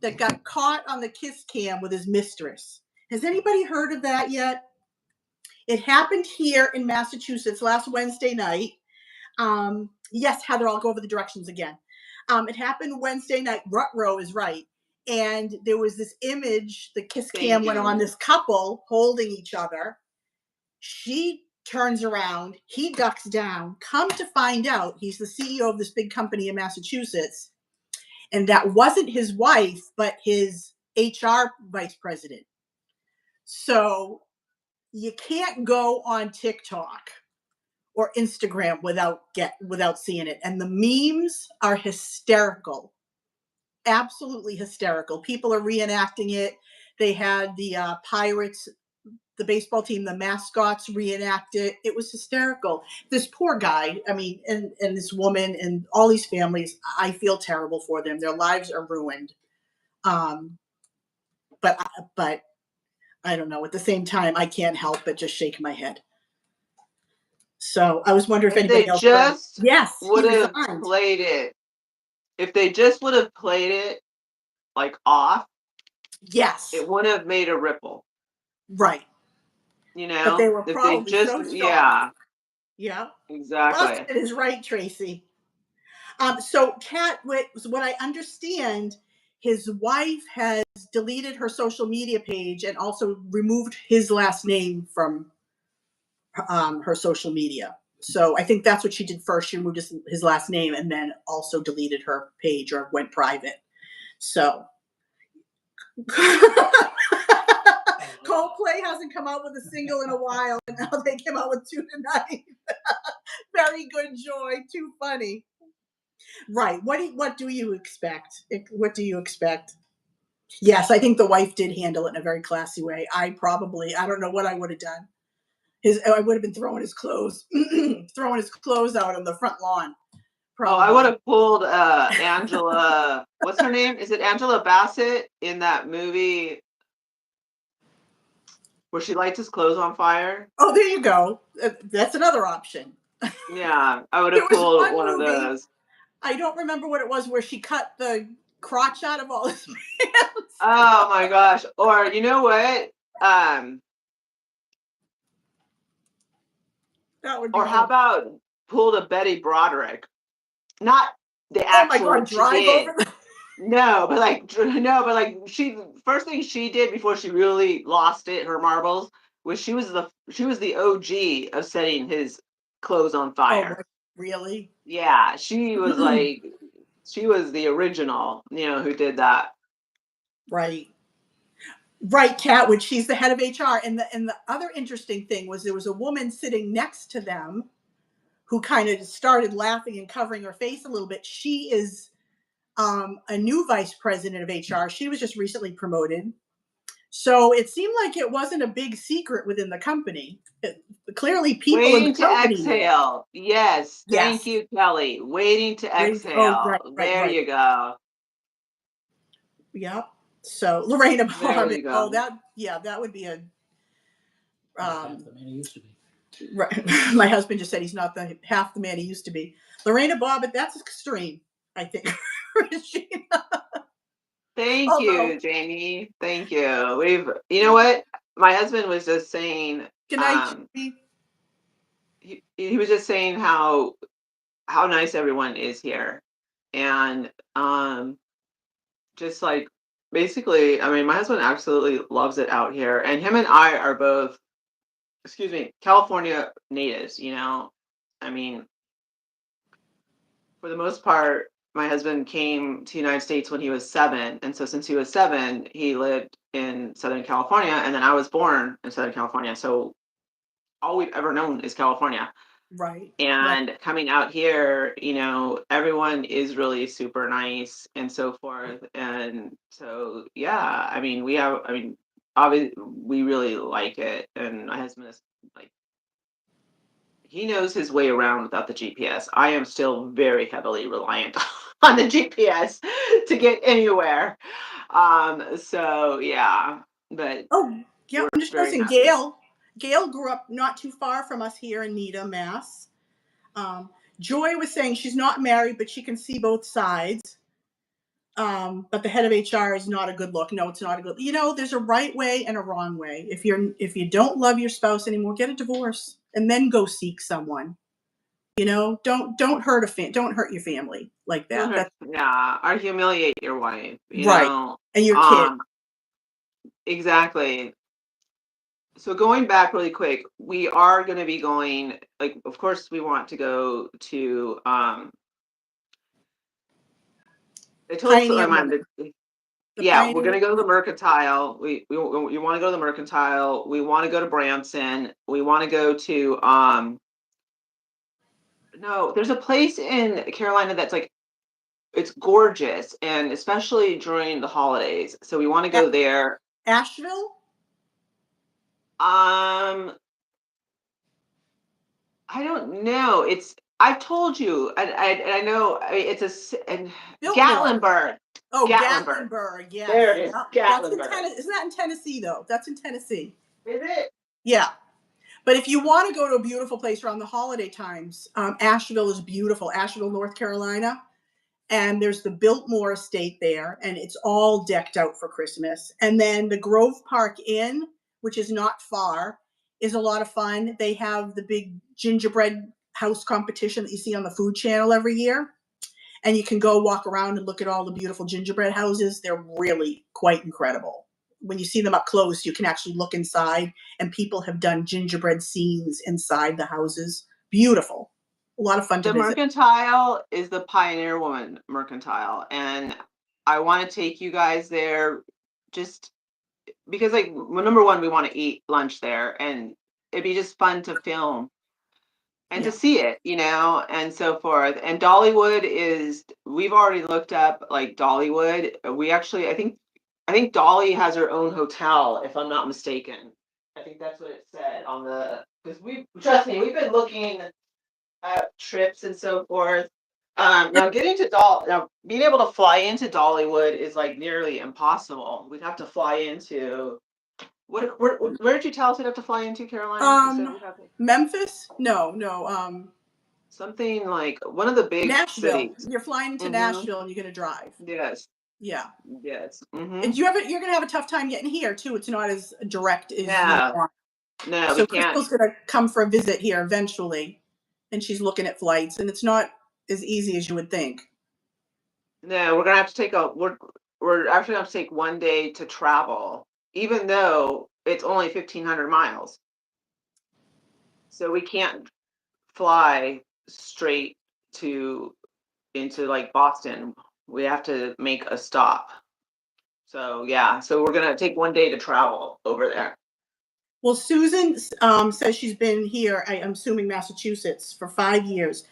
that got caught on the kiss cam with his mistress? Has anybody heard of that yet? It happened here in Massachusetts last Wednesday night. Yes, Heather, I'll go over the directions again. It happened Wednesday night. Rutrow is right. And there was this image, the kiss cam went on this couple holding each other. She turns around, he ducks down. Come to find out, he's the CEO of this big company in Massachusetts. And that wasn't his wife, but his HR vice president. So you can't go on TikTok or Instagram without seeing it. And the memes are hysterical. Absolutely hysterical. People are reenacting it. They had the Pirates, the baseball team, the mascots reenact it. It was hysterical. This poor guy, I mean, and this woman and all these families, I feel terrible for them. Their lives are ruined. But I don't know. At the same time, I can't help but just shake my head. So I was wondering if anybody else would have played it. If they just would have played it like off, yes, it would have made a ripple. Right. You know, but they were probably so shocked. Yeah. Exactly. Busted is right, Tracy. So Kat, what I understand, his wife has deleted her social media page and also removed his last name from her social media. So I think that's what she did first. She removed his last name and then also deleted her page or went private. So Coldplay hasn't come out with a single in a while, and now they came out with two tonight. Very good, Joy. Too funny. Right. What do you expect? What do you expect? Yes, I think the wife did handle it in a very classy way. I don't know what I would have done. I would have been throwing his clothes out on the front lawn. Probably. Oh, I would have pulled Angela. What's her name? Is it Angela Bassett in that movie where she lights his clothes on fire? Oh, there you go. That's another option. Yeah, I would have pulled one of those. I don't remember what it was where she cut the crotch out of all his pants. Oh my gosh. Or you know what? That would be Or how good. about pull to Betty Broderick? Not the Oh my actual God, what she drive did. over the. No, but like she first thing she did before she really lost her marbles was she was the OG of setting his clothes on Oh, fire. really? Yeah, she was like she was the original, who did that. Right. Right, Catwood. She's the head of HR. And the other interesting thing was there was a woman sitting next to them who kind of started laughing and covering her face a little bit. She is a new vice president of HR. She was just recently promoted. So it seemed like it wasn't a big secret within the company. Clearly, people in the Waiting to company knew. exhale. Yes, thank Yes. you, Kelly. Waiting to Oh, right, exhale. right, There right. you go. Yep. So Lorena There Bobbitt. you Oh, go. that would be a. Not half the man he used to be. Right. My husband just said he's not half the man he used to be. Lorena Bobbitt, that's extreme, I think. Regina. Thank Although, you, Jamie. Thank you. You know what? My husband was just saying, good night, Jamie. he was just saying how nice everyone is here. And just like basically, I mean, my husband absolutely loves it out here. And him and I are both, excuse me, California natives, I mean, for the most part, my husband came to the United States when he was 7. And so since he was 7, he lived in Southern California. And then I was born in Southern California. So all we've ever known is California. Right. Right. And coming out here, everyone is really super nice and so forth. And so, yeah, I mean, obviously, we really like it. And my husband is like, he knows his way around without the GPS. I am still very heavily reliant on the GPS to get anywhere. So yeah, but Oh, yeah. we're I'm just very noticing happy. Gail grew up not too far from us here in Needham, Mass. Um, Joy was saying she's not married, but she can see both sides. But the head of HR is not a good look. No, it's not a good. There's a right way and a wrong way. If you don't love your spouse anymore, get a divorce and then go seek someone. Don't hurt don't hurt your family like that. That's Yeah, or humiliate your wife, right. And your kid. Exactly. So going back really quick, we are going to be going, like, of course we want to go to I told Pioneer my Woman. yeah, we're Pioneer gonna go to the Woman. Mercantile. We want to go to the Mercantile. We want to go to Branson. We want to go to no, there's a place in Carolina that's like it's gorgeous, and especially during the holidays. So we want to go there. Asheville. I don't know. I've told you. I know. And Biltmore. Gatlinburg. Oh, Gatlinburg. Gatlinburg. Yes. There it is. Yep. That's in Gatlinburg. Tennessee. Isn't that in Tennessee though? That's in Tennessee. Is it? Yeah. But if you want to go to a beautiful place around the holiday times, Asheville is beautiful. Asheville, North Carolina. And there's the Biltmore estate there, and it's all decked out for Christmas. And then the Grove Park Inn, which is not far, is a lot of fun. They have the big gingerbread house competition that you see on the Food Channel every year. And you can go walk around and look at all the beautiful gingerbread houses. They're really quite incredible. When you see them up close, you can actually look inside, and people have done gingerbread scenes inside the houses. Beautiful. A lot of fun to The visit. Mercantile is the Pioneer Woman Mercantile, and I want to take you guys there just because, like, well, number one, we want to eat lunch there, and it'd be just fun to film and to Yeah. see it, and so forth. And Dollywood we've already looked up like Dollywood. We actually, I think Dolly has her own hotel, if I'm not mistaken. I think that's what it said on because trust me, we've been looking trips and so forth. Now being able to fly into Dollywood is like nearly impossible. We'd have to fly into where did you tell us we'd have to fly into, Caroline? You said we'd have to, Memphis? No. something like one of the big Nashville. cities. You're flying to Mm-hmm. Nashville and you're going to drive. Yes. Yeah. Yes. And you're gonna have a tough time getting here too. It's not as direct as you Yeah. want. No, we So can't. Crystal's gonna come for a visit here eventually, and she's looking at flights, and it's not as easy as you would think. No, we're gonna have to take a. We're actually gonna have to take one day to travel, even though it's only 1,500 miles. So we can't fly straight to into like Boston. We have to make a stop. So yeah, so we're gonna take one day to travel over there. Well, Susan says she's been here, I'm assuming Massachusetts, for 5 years.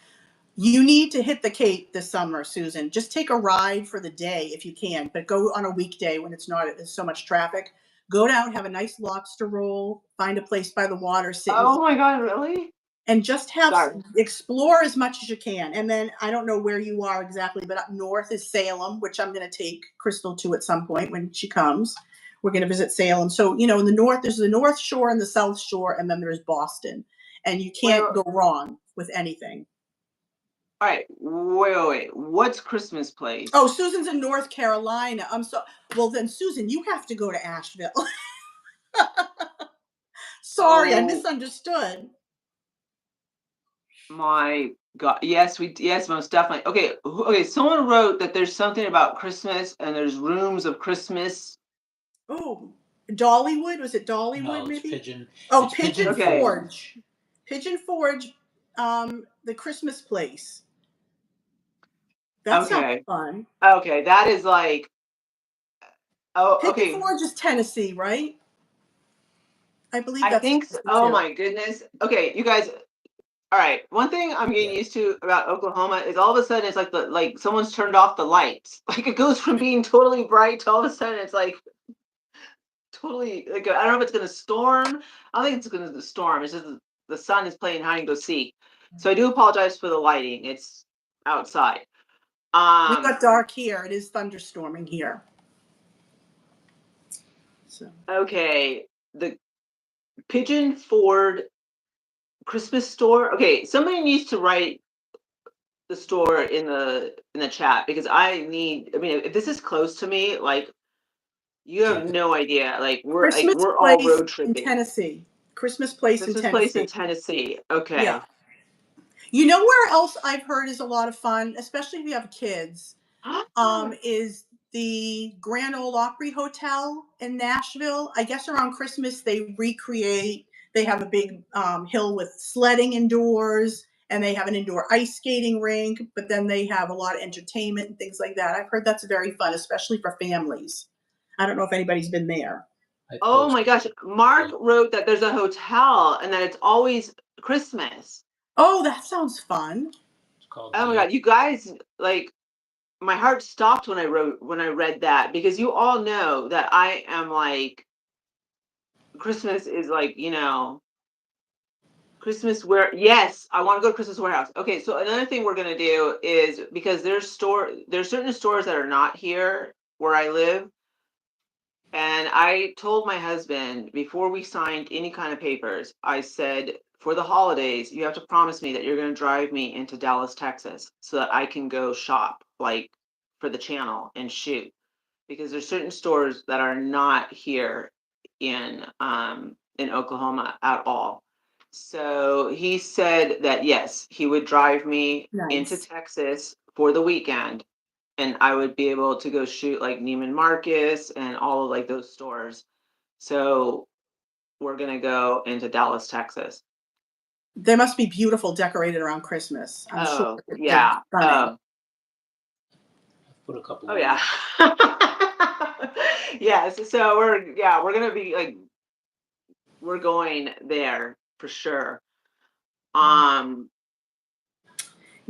You need to hit the Cape this summer, Susan. Just take a ride for the day if you can, but go on a weekday when it's not so much traffic. Go down, have a nice lobster roll, find a place by the water, sit and Oh my God, really? and just have Sorry. explore as much as you can. And then I don't know where you are exactly, but up north is Salem, which I'm going to take Crystal to at some point when she comes. We're going to visit Salem. So, in the north, there's the North Shore and the South Shore, and then there's Boston. And you Wait, can't go wrong with anything. all right, wait. What's Christmas place? Oh, Susan's in North Carolina. Well, then, Susan, you have to go to Asheville. Sorry, I Oh misunderstood. my God. Yes, most definitely. Okay, someone wrote that there's something about Christmas and there's rooms of Christmas. Oh, Dollywood? Was it Dollywood, No, it's maybe? Pigeon. Oh, It's Pigeon Okay. Forge. Pigeon Forge, the Christmas place. That sounds Okay. fun. Okay, that is like, oh, Pigeon okay. Forge is Tennessee, right? I believe I that's think so. Tennessee Oh too. my goodness. Okay, you guys. All right. One thing I'm getting Yeah. used to about Oklahoma is all of a sudden it's like someone's turned off the lights. Like it goes from being totally bright to all of a sudden it's like totally like I don't know if it's gonna storm. I don't think it's gonna storm. It's just the sun is playing hide and go seek. So I do apologize for the lighting. It's outside. We Um. got dark here. It is thunderstorming here. So Okay. The Pigeon Ford Christmas store. Okay, somebody needs to write the store in the chat because I mean if this is close to me, like you have Yeah. no idea. Christmas We're all place road in tripping. Tennessee. Christmas place in Christmas place in Tennessee. Tennessee. Yeah. Okay. You know where else I've heard is a lot of fun, especially if you have kids, is the Grand Ole Opry Hotel in Nashville. I guess around Christmas they have a big hill with sledding indoors, and they have an indoor ice skating rink, but then they have a lot of entertainment and things like that. I've heard that's very fun, especially for families. I don't know if anybody's been there. I Oh my posted. gosh. Mark Yeah. wrote that there's a hotel and that it's always Christmas. Oh, that sounds fun. It's called Oh my the. God. You guys, like, my heart stopped when I read that because you all know that I am like Christmas is like, Christmas where yes, I want to go to Christmas warehouse. Okay, so another thing we're gonna do is because there's certain stores that are not here where I live, and I told my husband before we signed any kind of papers, I said for the holidays you have to promise me that you're gonna drive me into Dallas, Texas, so that I can go shop like for the channel and shoot because there's certain stores that are not here in Oklahoma at all. So he said that yes, he would drive me into Nice. Texas for the weekend and I would be able to go shoot like Neiman Marcus and all of like those stores. So we're gonna go into Dallas, Texas. They must be beautiful decorated around Christmas. I'm sure Oh they're yeah. stunning. I've put a couple Oh of. yeah. Yes. So we're gonna be like we're going there for sure. Um,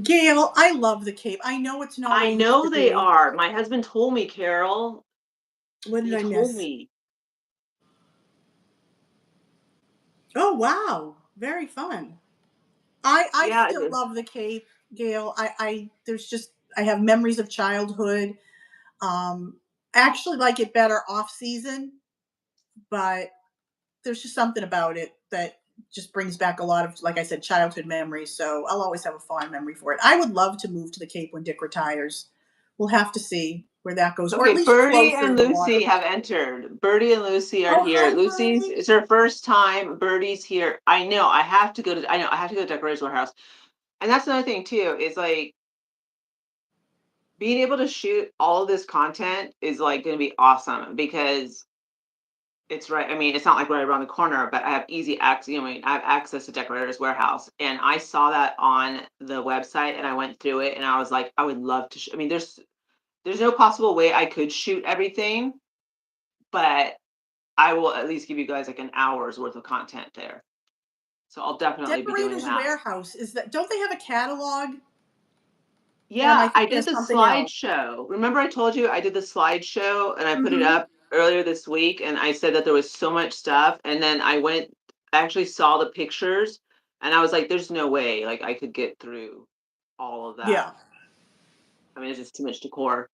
Gail, I love the Cape. I know it's not what I it used to know they be. are. My husband told me, Carol. What did He I told miss? me. Oh wow, very fun. I Yeah, still love the Cape, Gail. I have memories of childhood. I actually like it better off season, but there's just something about it that just brings back a lot of, like I said, childhood memories. So I'll always have a fond memory for it. I would love to move to the Cape when Dick retires. We'll have to see. where that goes, or at Okay, least Birdie closer and to the water. Lucy have entered. Birdie and Lucy are Oh, here. hi, Lucy's, Birdie. it's her first time. Birdie's here. I know, I have to go to the Decorators Warehouse. And that's another thing too, is like being able to shoot all of this content is like gonna be awesome because it's right. I mean, it's not like right around the corner, but I have easy access. You know, I mean, I have access to Decorators Warehouse, and I saw that on the website, and I went through it, and I was like, I would love to. I mean, there's no possible way I could shoot everything, but I will at least give you guys like an hour's worth of content there. So I'll definitely be doing Decorators that. Warehouse, is that, don't they have a catalog? Or am I Yeah, I thinking did of the something else? slideshow. Remember I told you I did the slideshow and I put it Mm-hmm. up earlier this week and I said that there was so much stuff and then I actually saw the pictures and I was like, there's no way like I could get through all of that. Yeah. I mean, it's just too much decor.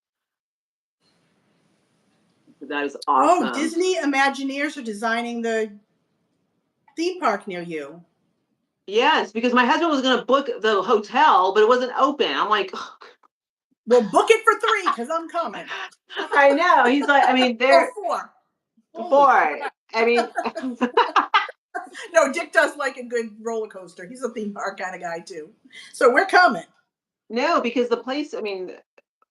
That is Oh, awesome. Disney Imagineers are designing the theme park near you. Yes, because my husband was gonna book the hotel, but it wasn't open. I'm like, oh, Well, book it for 3 because I'm coming. I know. He's like, I mean, Oh, they're 4. Holy 4. crap. I mean, No, Dick does like a good roller coaster. He's a theme park kind of guy too. So we're coming. no, because the place, I mean,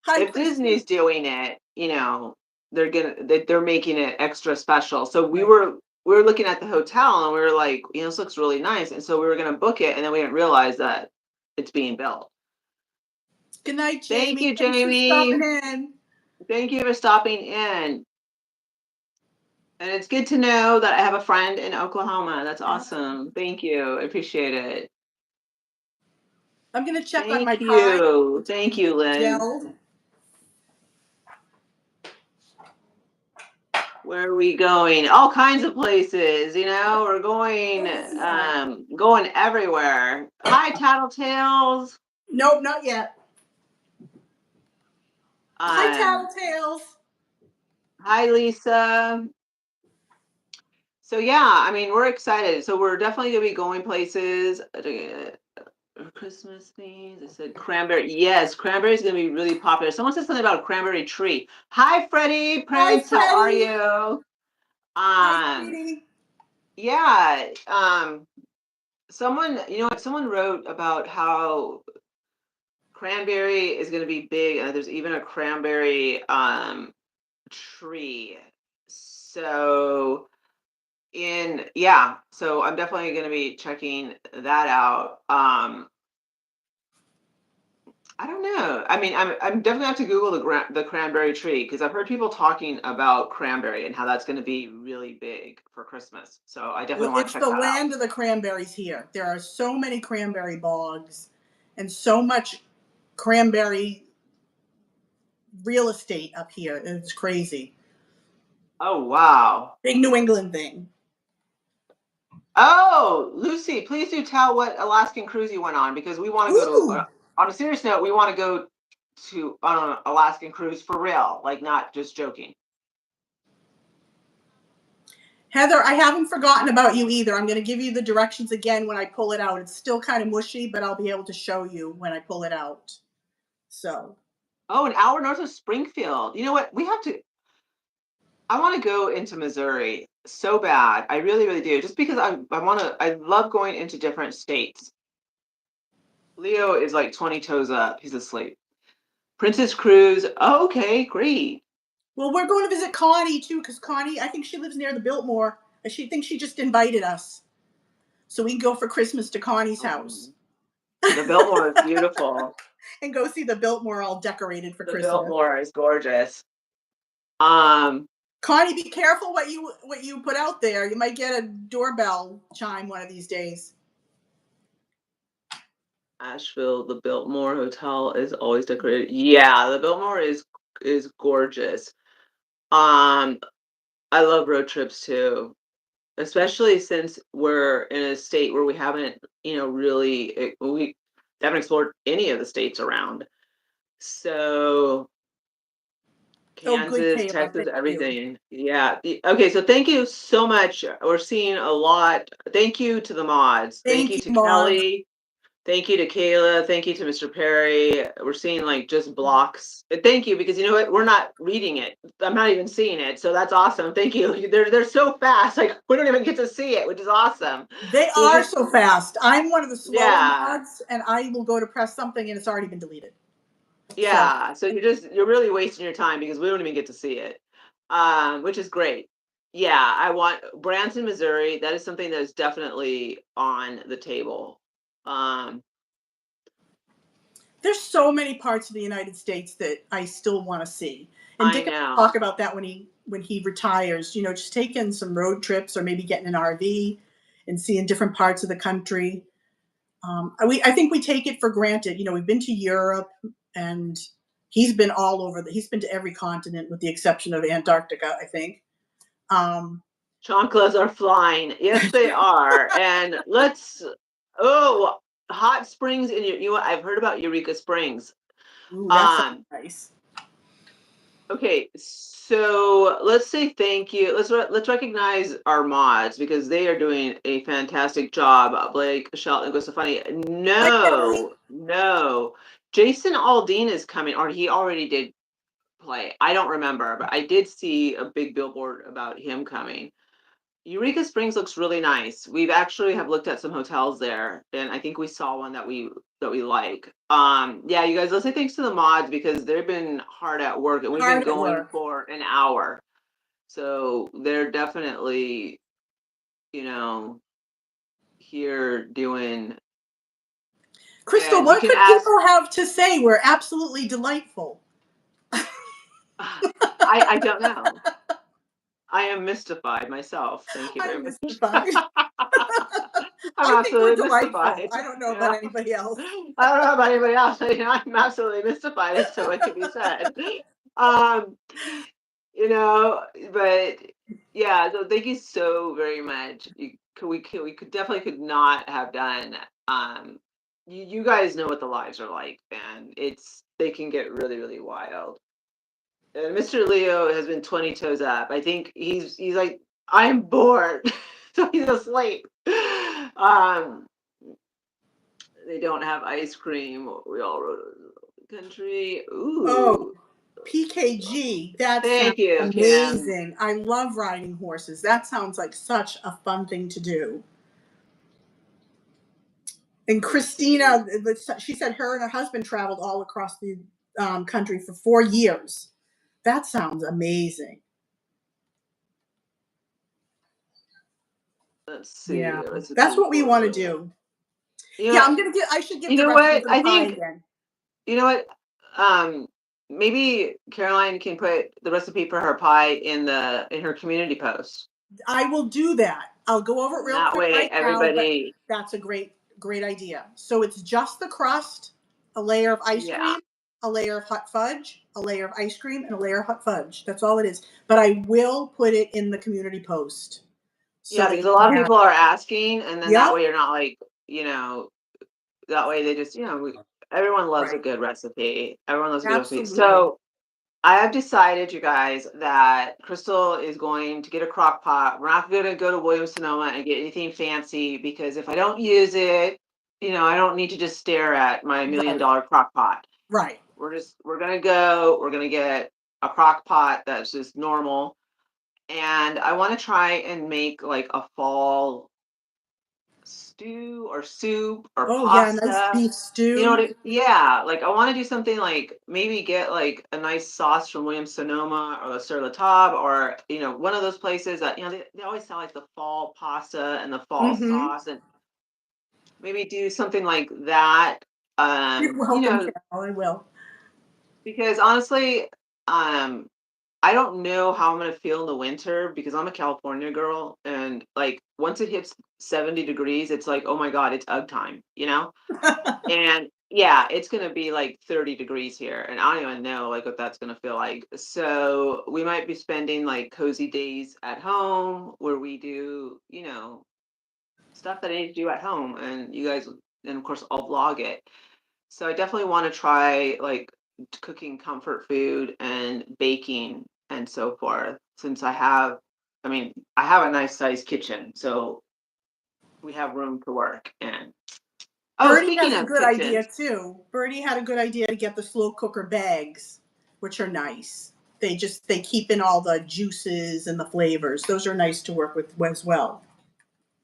Hi, if Christy. Disney's doing it, you know, they're making it extra special. So Right. we were looking at the hotel and we were like, you know, this looks really nice. And so we were gonna book it and then we didn't realize that it's being built. Good night, Thank Jamie. you, Thanks for stopping Jamie. in. Thank you for stopping in. And it's good to know that I have a friend in Oklahoma. That's awesome. Thank you. I appreciate it. I'm gonna check on my Thank pie you. Thank you, Lynn. gelled. Where are we going? All kinds of places, you know, we're going everywhere. Hi, Tattletales. Nope, not yet. Hi, Um, Tattletales. hi, Lisa. So yeah, I mean, we're excited. So we're definitely gonna be going places. Christmas things. I said cranberry. Yes, cranberry is gonna be really popular. Someone said something about a cranberry tree. Hi, Freddie Hi, Prince. How are Freddie. you? Hi, Um, sweetie. yeah. Someone, you know what? Someone wrote about how cranberry is going to be big, and there's even a cranberry tree. So so I'm definitely going to be checking that out. I don't know. I mean, I'm definitely have to Google the cranberry tree because I've heard people talking about cranberry and how that's going to be really big for Christmas. So I definitely Well, want to it's check the that out. land of the cranberries here. There are so many cranberry bogs and so much cranberry real estate up here. It's crazy. Oh wow. Big New England thing. Oh, Lucy, please do tell what Alaskan cruise you went on because we want to go to. Ooh. On a serious note, we want to go on an Alaskan cruise for real, like not just joking. Heather, I haven't forgotten about you either. I'm going to give you the directions again when I pull it out. It's still kind of mushy, but I'll be able to show you when I pull it out. So, Oh, an hour north of Springfield. You know what? We have to. I want to go into Missouri so bad. I really, really do. Just because I want to. I love going into different states. Leo is like 20 toes up. He's asleep. Princess Cruise. Oh, okay, great. well, we're going to visit Connie too, because Connie, I think she lives near the Biltmore. She thinks she just invited us. So we can go for Christmas to Connie's house. The Biltmore is beautiful. And go see the Biltmore all decorated for The Christmas. Biltmore is gorgeous. Connie, be careful what you put out there. You might get a doorbell chime one of these days. Asheville, the Biltmore Hotel is always decorated. Yeah, the Biltmore is gorgeous. I love road trips too, especially since we're in a state where we haven't, we haven't explored any of the states around. So Oh, good, Kansas, Kayla. Texas, Thank you. everything. Yeah. Okay, so thank you so much. We're seeing a lot. Thank you to the mods. Thank Thank you you, to Mars. Kelly. Thank you to Kayla. Thank you to Mr. Perry. We're seeing like just blocks. Thank you, because you know what? We're not reading it. I'm not even seeing it. So that's awesome. Thank you. They're so fast. Like we don't even get to see it, which is awesome. They So are just so fast. I'm one of the slower yeah. mods, and I will go to press something and it's already been deleted. Yeah. So you're really wasting your time because we don't even get to see it. Which is great. Yeah, I want Branson, Missouri. That is something that is definitely on the table. Um, There's so many parts of the United States that I still want to see. And I Dick will know. talk about that when he retires. You know, just taking some road trips or maybe getting an RV and seeing different parts of the country. I think we take it for granted. You know, we've been to Europe, and he's been all over. He's been to every continent with the exception of Antarctica, I think. Um, Chanclas are flying. Yes, they are. And hot springs in I've heard about Eureka Springs. ooh, that sounds Um, nice. okay, so let's say thank you. Let's recognize our mods because they are doing a fantastic job. Blake, Shelton, Gosafani. Hi, Kelly. No. Jason Aldean is coming, or he already did play. I don't remember, but I did see a big billboard about him coming. Eureka Springs looks really nice. We've actually have looked at some hotels there, and I think we saw one that we like. Yeah, you guys, let's say thanks to the mods because they've been hard at work, and we've been Hard at going work. for an hour. So they're definitely, you know, here doing. Crystal, And you what can could ask. people have to say? We're absolutely delightful. I don't know. I am mystified myself. Thank you very I'm much. mystified. I'm I think we're absolutely delightful. mystified. I don't know about Yeah. anybody else. I don't know about anybody else. I'm absolutely mystified as to what could be said. Um, but yeah, so thank you so very much. We could definitely could not have done. You guys know what the lives are like, and they can get really, really wild. And Mr. Leo has been 20 toes up. I think he's like, I'm bored. So he's asleep. Um, they don't have ice cream. We all rode the country. Oh, Ooh. PKG. That sounds Thank you, Kim. amazing. I love riding horses. That sounds like such a fun thing to do. And Let's see. Christina, she said her and her husband traveled all across the country for 4 years. That sounds amazing. Let's see. Yeah, that's Recipe what we want to for. do. You Yeah, know, I'm gonna get. I should give you the know recipe what? for the I pie think, again. you know what? Maybe Caroline can put the recipe for her pie in her community post. I will do that. I'll go over it real That quick way right now, but everybody, that's a great idea. So it's just the crust, a layer of ice yeah. cream, a layer of hot fudge, a layer of ice cream, and a layer of hot fudge. That's all it is. But I will put it in the community post so Yeah, that because you a can lot of have people it. are asking, and then that Yep. way you're not like, that way they just, everyone loves a Right. good recipe. Everyone loves a good recipe. Absolutely. So I have decided, you guys, that Crystal is going to get a crock pot. We're not going to go to Williams Sonoma and get anything fancy because if I don't use it, I don't need to just stare at my $1 million Right. crock pot. Right. We're going to get a crock pot that's just normal. And I want to try and make like a fall stew or soup or Oh yeah, nice pasta. beef You know stew. what? Yeah, like I want to do something like maybe get like a nice sauce from Williams Sonoma or Sur La Table or one of those places that they always sell like the fall pasta and the fall Mm-hmm. sauce and maybe do something like that. You're welcome, Carol. I will. Because honestly, um, I don't know how I'm gonna feel in the winter because I'm a California girl, and like once it hits 70 degrees, it's like, oh my God, it's UGG time, And yeah, it's gonna be like 30 degrees here, and I don't even know like what that's gonna feel like. So we might be spending like cozy days at home where we do, stuff that I need to do at home, and you guys, and of course I'll vlog it. So I definitely want to try like cooking comfort food and baking and so forth. Since I have a nice sized kitchen, so we have room to work. And Oh, Birdie speaking has a of good idea kitchens, too. Birdie had a good idea to get the slow cooker bags, which are nice. They keep in all the juices and the flavors. Those are nice to work with as well.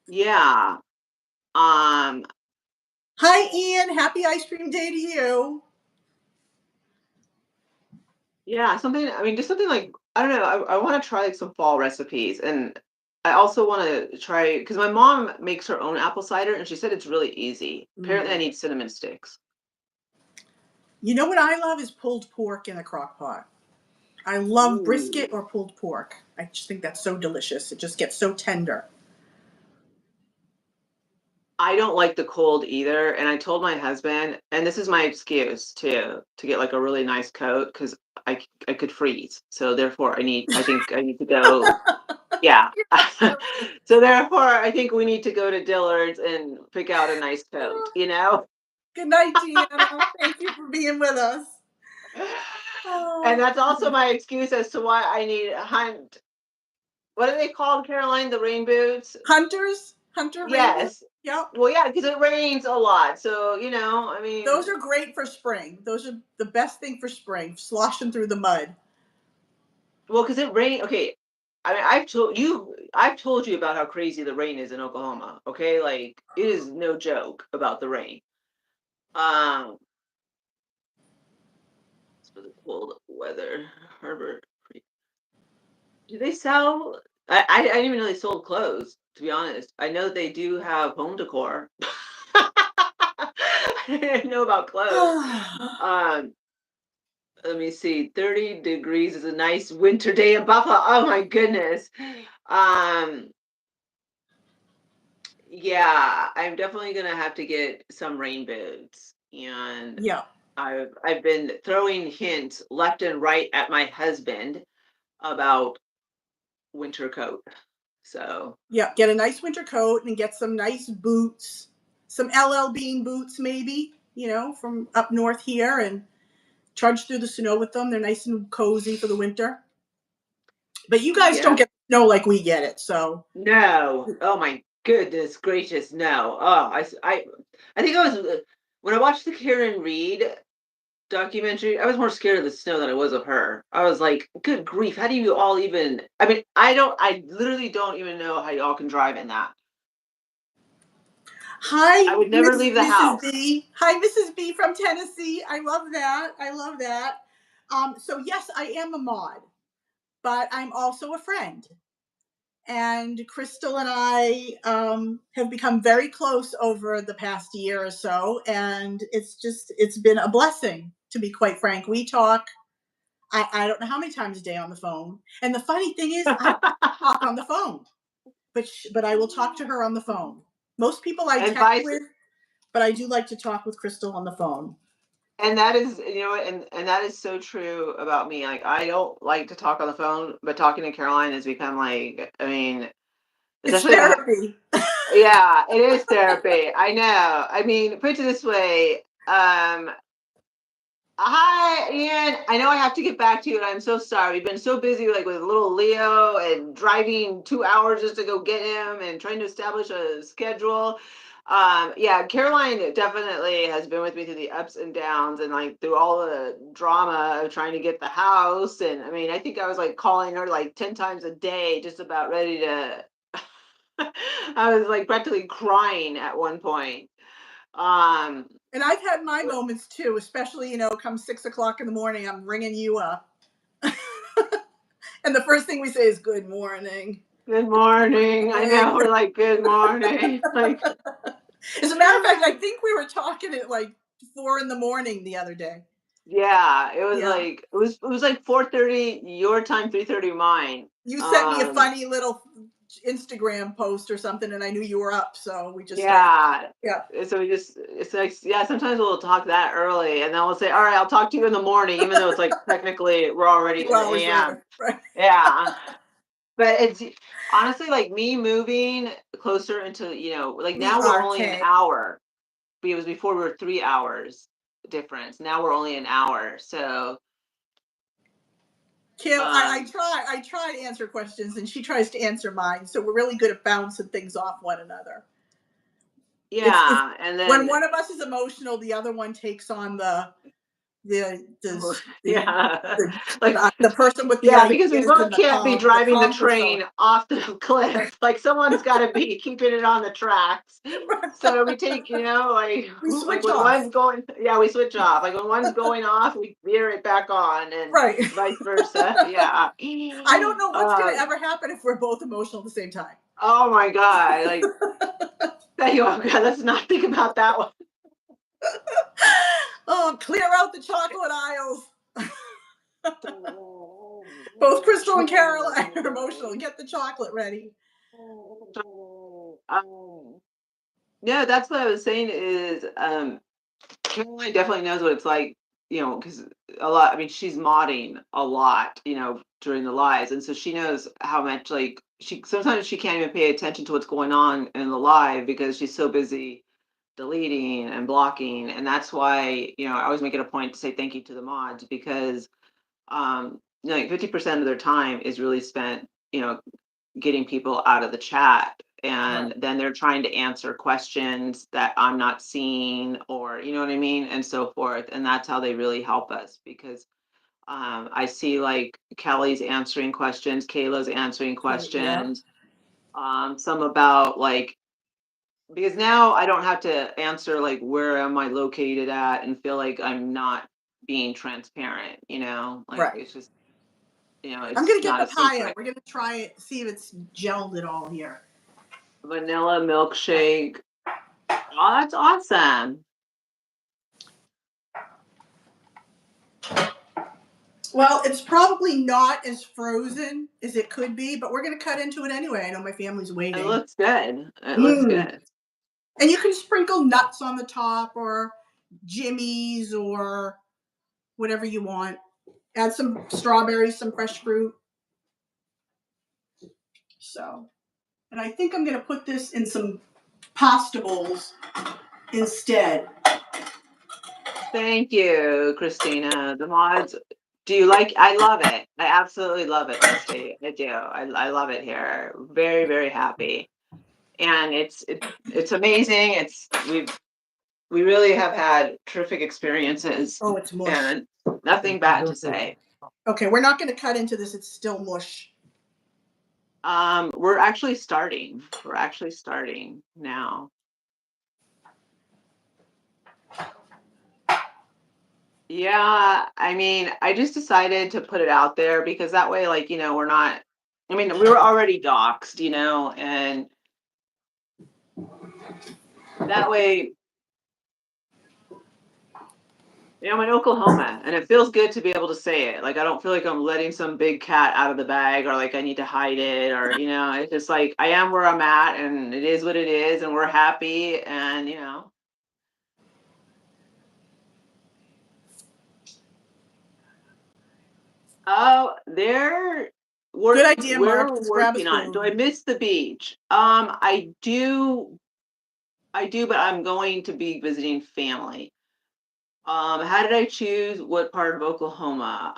yeah. Um, Hi, Ian. Happy ice cream day to you. yeah, something, I mean, just something like, I don't know, I want to try like some fall recipes. And I also want to try, because my mom makes her own apple cider and she said it's really easy. Apparently, I need cinnamon sticks. You know what I love is pulled pork in a crock pot. I love Ooh. brisket or pulled pork. I just think that's so delicious. It just gets so tender. I don't like the cold either. And I told my husband, and this is my excuse to get like a really nice coat because I could freeze. So therefore I think I need to go. Yeah. So therefore I think we need to go to Dillard's and pick out a nice coat, you know? Good night, Deanna. Thank you for being with us. And Oh, that's also my excuse as to why I need hunt. What are they called, Caroline? The rain boots? Hunter rainbow. Yes. Yep. Well, yeah, because it rains a lot. So, I Those mean, are great for spring. Those are the best thing for spring, sloshing through the mud. well, because it rain. Okay, I mean, I've told you about how crazy the rain is in Oklahoma. Okay, like it is no joke about the rain. Um, for the cold weather, Herbert. Do they sell? I didn't even know they sold clothes. To be honest, I know they do have home decor. I didn't know about clothes. Um, let me see. 30 degrees is a nice winter day in Buffalo. Oh my goodness. Um, yeah, I'm definitely gonna have to get some rain boots. And Yeah. I've been throwing hints left and right at my husband about winter coat. So Yeah. Get a nice winter coat and get some nice boots, some LL Bean boots, maybe, from up north here, and trudge through the snow with them. They're nice and cozy for the winter. But you guys don't yeah. get snow like we get it. So, No. Oh my goodness gracious, no. I think I was when I watched the Karen Reed documentary, I was more scared of the snow than I was of her. I was like, good grief, how do you all even I mean, I literally don't even know how y'all can drive in that. I hi, would never leave the Mrs. house. B. Hi, Mrs. B from Tennessee. I love that. I love that. So yes, I am a mod, but I'm also a friend. And Crystal and I have become very close over the past year or so, and it's been a blessing, to be quite frank. We talk. I don't know how many times a day on the phone. And the funny thing is, I talk on the phone, but I will talk to her on the phone. Most people I And text vice with, but I do like to talk with Crystal on the phone. and that is, and that is so true about me. Like I don't like to talk on the phone, but talking to Caroline has become like, I mean, It's especially if therapy. yeah, it is therapy. I know. I mean, put it this way. Hi, Ian. I know I have to get back to you, and I'm so sorry. We've been so busy, like with little Leo and driving 2 hours just to go get him and trying to establish a schedule. Yeah, Caroline definitely has been with me through the ups and downs and like through all the drama of trying to get the house. And I mean, I think I was like calling her like 10 times a day, just about ready to. I was like practically crying at one point. Um, And I've had my moments too, especially, come 6 o'clock in the morning, I'm ringing you up. And the first thing we say is good morning. Good morning. I know Morning. we're like, good morning. Like, As a matter of fact, I think we were talking at like 4 in the morning the other day. yeah, it was Yeah. like it was like 4:30 your time, 3:30 mine. You sent me a Um, funny little Instagram post or something, and I knew you were up, so we just started. yeah. Yeah. So it's like, yeah, sometimes we'll talk that early and then we'll say, all right, I'll talk to you in the morning, even though it's like technically we're already Few in the hours AM. later. Right. Yeah. But it's honestly like me moving closer into, like We now we're are only an Kay. hour. It was before we were 3 hours difference. Now we're only an hour. So Kim, I um try I try to answer questions, and she tries to answer mine. So we're really good at bouncing things off one another. Yeah, and When then one of us is emotional, the other one takes on the the yeah, the, like the person with the yeah, because we ideas both and the can't be calm, the driving the calm persona. train off the cliff. Like someone's got to be keeping it on the tracks. So we take, We like switch when off. one's going, yeah, we switch off. Like when one's going off, we veer it back on, and Right. vice versa. Yeah. I don't know what's going Uh, to ever happen if we're both emotional at the same time. oh my God! Like, oh God, let's not think about that one. Oh, clear out the chocolate aisles. Both Crystal and Caroline are emotional. Get the chocolate ready. Yeah, that's what I was saying is Caroline definitely knows what it's like, because a lot, I mean, she's modding a lot, during the lives. And so she knows how much, like, sometimes she can't even pay attention to what's going on in the live because she's so busy deleting and blocking. And that's why, I always make it a point to say thank you to the mods because, like 50% of their time is really spent, getting people out of the chat, Right. and then they're trying to answer questions that I'm not seeing, or you know what I mean, and so forth. And that's how they really help us because I see like Kelly's answering questions, Kayla's answering Okay, yeah. questions, some about like, because now I don't have to answer like where am I located at and feel like I'm not being transparent, like Right. it's just, I'm it's going to get not the a pie out. secret. We're going to try it, see if it's gelled at all here. Vanilla milkshake. Oh, that's awesome. Well, it's probably not as frozen as it could be, but we're going to cut into it anyway. I know my family's It waiting. looks good. It looks Mm. good. And you can sprinkle nuts on the top or jimmies or whatever you want. Add some strawberries, some fresh fruit. So, and I think I'm going to put this in some pasta bowls instead. Thank you, Christina. The mods. Do you like? I love it. I absolutely love it, Misty. I do. I love it here. Very, very happy. And it's amazing. We really have had terrific experiences Oh, it's mush. and nothing bad to say. Okay, we're not going to cut into this. It's still mush. We're actually starting. We're actually starting now. Yeah, I mean, I just decided to put it out there because that way, like, we're not, I mean, we were already doxxed, and that way, I'm in Oklahoma and it feels good to be able to say it. Like, I don't feel like I'm letting some big cat out of the bag or like I need to hide it or, it's just like I am where I'm at and it is what it is and we're happy and. Oh, Good idea, Mark. we're Let's grab a working on it. Do I spoon. miss the beach? I do, but I'm going to be visiting family. How did I choose what part of Oklahoma?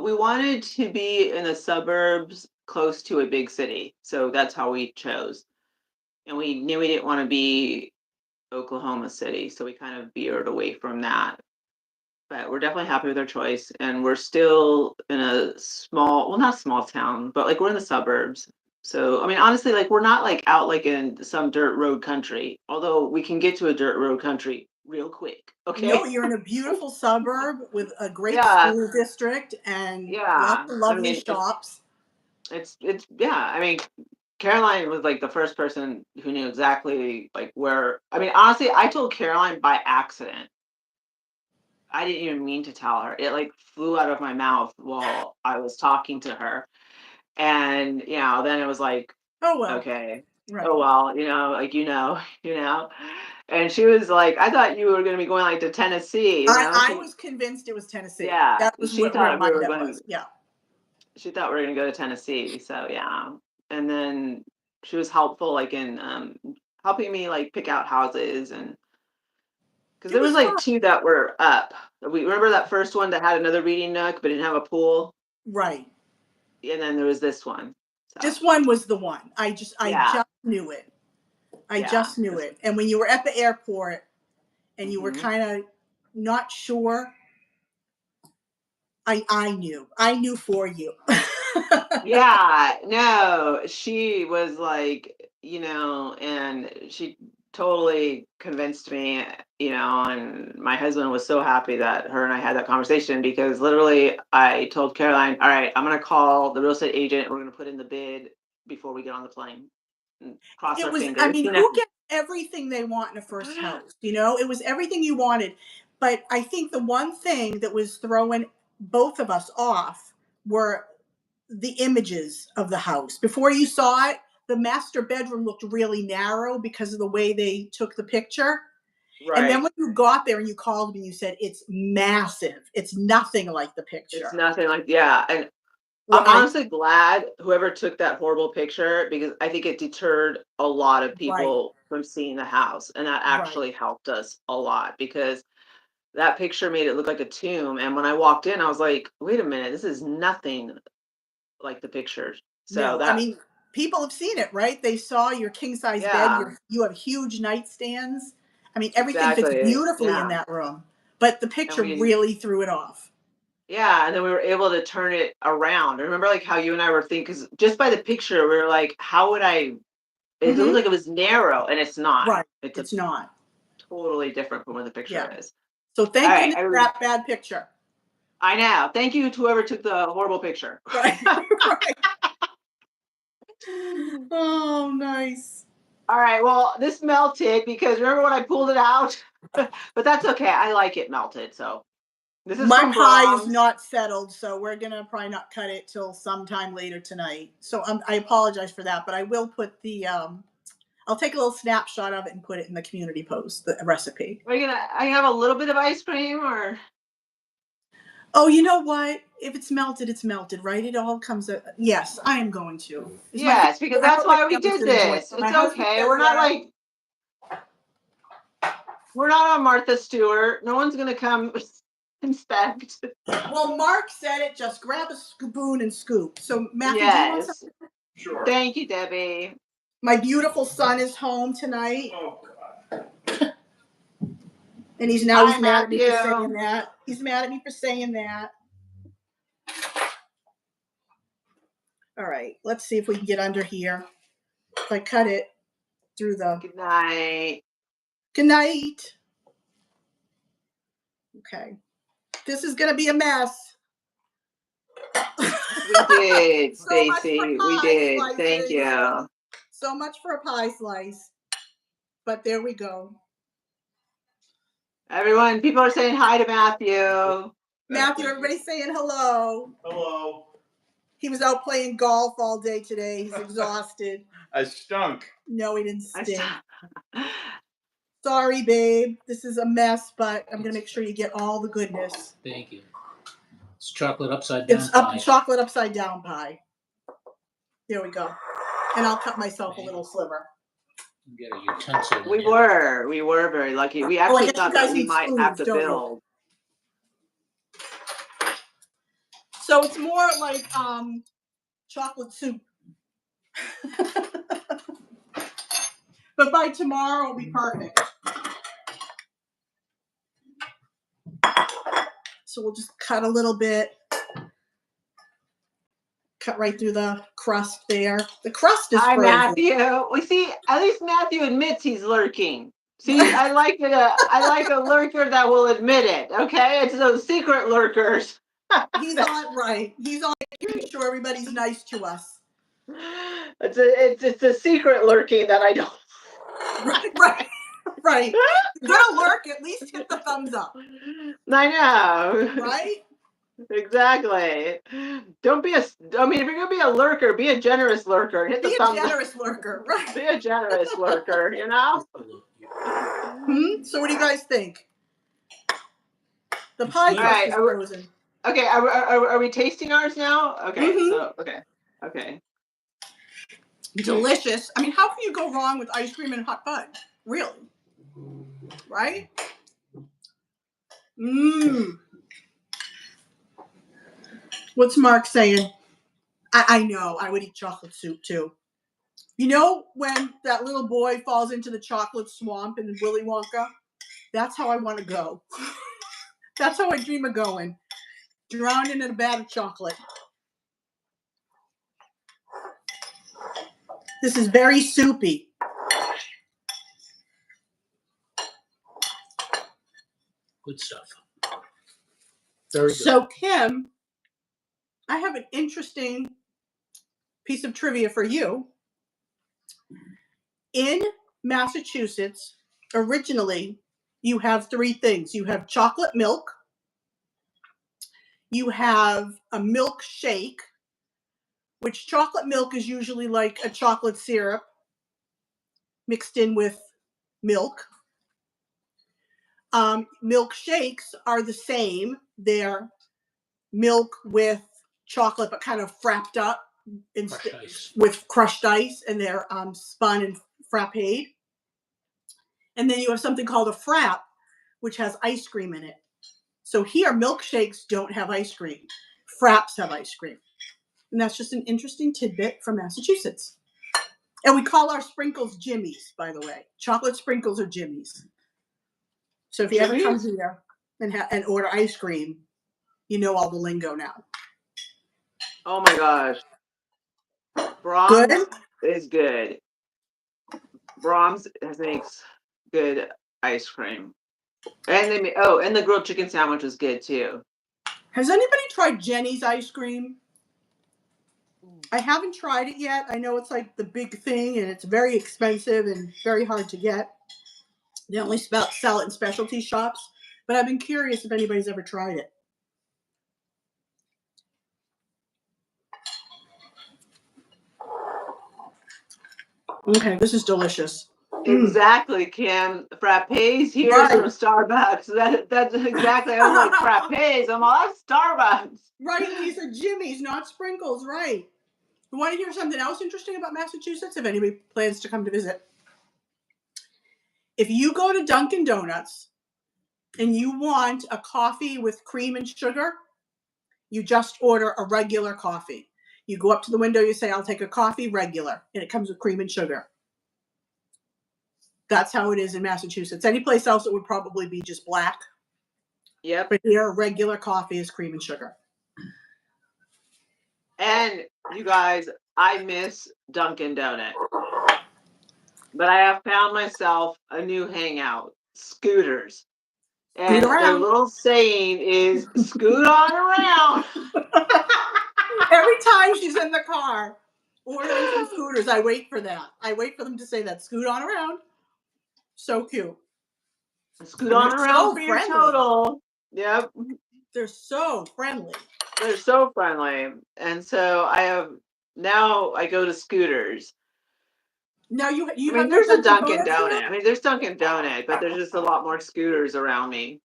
We wanted to be in the suburbs close to a big city, so that's how we chose. And we knew we didn't want to be Oklahoma City, so we kind of veered away from that. But we're definitely happy with our choice, and we're still in a small, well, not small town, but like we're in the suburbs. So, I mean, honestly, like we're not like out like in some dirt road country, although we can get to a dirt road country real quick. No, Okay. you're in a beautiful suburb with a great Yeah. school district and lots Yeah. of I lovely mean, shops. yeah. I mean, Caroline was like the first person who knew exactly like where, I mean, honestly, I told Caroline by accident. I didn't even mean to tell her. It like flew out of my mouth while I was talking to her. And, then it was like, Oh, well. okay, Right. oh well, like you know. And she was like, I thought you were gonna be going like to Tennessee, I was convinced it was Tennessee. yeah, That was she where thought we my were bet going was. Yeah. she thought we were gonna go to Tennessee. So yeah. And then she was helpful like in helping me like pick out houses and because It there was was like fun. two that were up. We remember that first one that had another reading nook but didn't have a pool. Right. And then there was this one. So This one was the one. I yeah. just knew it. I just knew it. And when you were at the airport and you were kind of not sure, I knew for you. Yeah, no, she was like, and she totally convinced me, and my husband was so happy that her and I had that conversation because literally I told Caroline, all right, I'm going to call the real estate agent. We're going to put in the bid before we get on the plane and cross It our was, fingers. I mean, who gets everything they want in a first house? It was everything you wanted. But I think the one thing that was throwing both of us off were the images of the house. Before you saw it, the master bedroom looked really narrow because of the way they took the picture. Right. And then when you got there and you called me, you said, it's massive. It's nothing like the picture. It's nothing like, yeah. And Well, I'm honestly glad whoever took that horrible picture because I think it deterred a lot of people from seeing the house. And that actually helped us a lot because that picture made it look like a tomb. And when I walked in, I was like, wait a minute, this is nothing like the pictures. So no, I mean, people have seen it, right? They saw your king size bed. You have huge nightstands. I mean, everything fits beautifully in that room. But the picture really threw it off. Yeah, and then we were able to turn it around. Remember, like how you and I were thinking, because just by the picture, we were like, how would I? It looked like it was narrow, and it's not. Right, it's not. Totally different from what the picture is. So thank goodness for that bad picture. I know. Thank you to whoever took the horrible picture. Right. Oh, nice. All right. Well, this melted because remember when I pulled it out? But that's okay. I like it melted. So this is my pie is not settled, so we're gonna probably not cut it till sometime later tonight. So I apologize for that, but I will put the I'll take a little snapshot of it and put it in the community post, the recipe. Are you gonna? I have a little bit of ice cream, or? Oh, you know what? If it's melted, it's melted, right? It all comes out. Yes, I am going to. Yes, because that's why we did this. It's okay. We're not like. We're not on Martha Stewart. No one's gonna come inspect. Well, Mark said it. Just grab a spoon and scoop. So, Matthew, do you want something? Sure. Thank you, Debbie. My beautiful son is home tonight. Oh, God. And he's mad at me for saying that. He's mad at me for saying that. All right, let's see if we can get under here. If I cut it through the. Good night. Good night. Okay. This is going to be a mess. We did, Stacy. We did. Slices. Thank you. So much for a pie slice. But there we go. Everyone, people are saying hi to Matthew. Matthew, everybody's saying hello. Hello. He was out playing golf all day today. He's exhausted. I stunk. No, he didn't stink. Sorry, babe. This is a mess, but I'm going to make sure you get all the goodness. Thank you. It's chocolate upside down pie. Chocolate upside down pie. There we go. And I'll cut myself a little sliver. Get a utensil. We were very lucky. We actually thought that we might have to build. So it's more like chocolate soup. But by tomorrow it'll be perfect. So we'll just cut a little bit. Cut right through the crust there. The crust is frozen. Hi, Matthew. We see, at least Matthew admits he's lurking. See, I like a lurker that will admit it. Okay, it's those secret lurkers. He's on right. He's on making sure everybody's nice to us. It's a secret lurking that I don't. Right. You're gonna lurk, at least hit the thumbs up. I know. Right? Exactly. Don't be if you're gonna be a lurker, be a generous lurker. Hit the thumbs up. Be a generous lurker, right? Be a generous lurker, you know? So what do you guys think? The pie crust is frozen. Okay, are we tasting ours now? Okay, so okay. Delicious. I mean, how can you go wrong with ice cream and hot fudge? Really? Right? What's Mark saying? I know. I would eat chocolate soup too. You know when that little boy falls into the chocolate swamp in Willy Wonka? That's how I want to go. That's how I dream of going. Drowning in a vat of chocolate. This is very soupy. Good stuff. Very good. So, Kim, I have an interesting piece of trivia for you. In Massachusetts, originally, you have three things. You have chocolate milk, you have a milkshake, which chocolate milk is usually like a chocolate syrup mixed in with milk. Milkshakes are the same. They're milk with chocolate, but kind of frapped up Crushed ice. with crushed ice, and they're spun and frappéed. And then you have something called a frap, which has ice cream in it. So here, milkshakes don't have ice cream. Fraps have ice cream. And that's just an interesting tidbit from Massachusetts. And we call our sprinkles Jimmies, by the way. Chocolate sprinkles are Jimmies. So if you ever come here and order ice cream, you know all the lingo now. Oh my gosh. Brahms Good? is good. Brahms makes good ice cream. And they and the grilled chicken sandwich is good too. Has anybody tried Jenny's ice cream? I haven't tried it yet. I know it's like the big thing and it's very expensive and very hard to get. They only sell it in specialty shops, but I've been curious if anybody's ever tried it. Okay, this is delicious. Exactly, Kim. Frappes here Right. from Starbucks. That's exactly. I was like frappes. I'm all that's Starbucks. Right, these are Jimmy's, not sprinkles. Right. You want to hear something else interesting about Massachusetts? If anybody plans to come to visit, if you go to Dunkin' Donuts and you want a coffee with cream and sugar, you just order a regular coffee. You go up to the window, you say, "I'll take a coffee regular," and it comes with cream and sugar. That's how it is in Massachusetts. Any place else, it would probably be just black. Yep. But here, regular coffee is cream and sugar. And you guys, I miss Dunkin' Donut. But I have found myself a new hangout, Scooters. And their little saying is scoot on around. Every time she's in the car ordering some Scooters, I wait for that. I wait for them to say that. Scoot on around. So cute. Scoot on around for your total. Yep. They're so friendly. They're so friendly. And so now I go to Scooters. Now you I mean, there's a Dunkin' Donut. I mean, there's Dunkin' Donut, but there's just a lot more Scooters around me.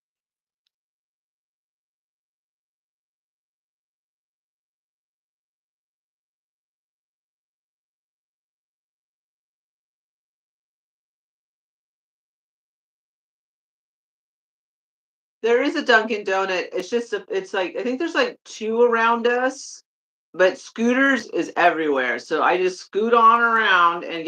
There is a Dunkin' Donut. It's like, I think there's like 2 around us, but Scooters is everywhere. So I just scoot on around and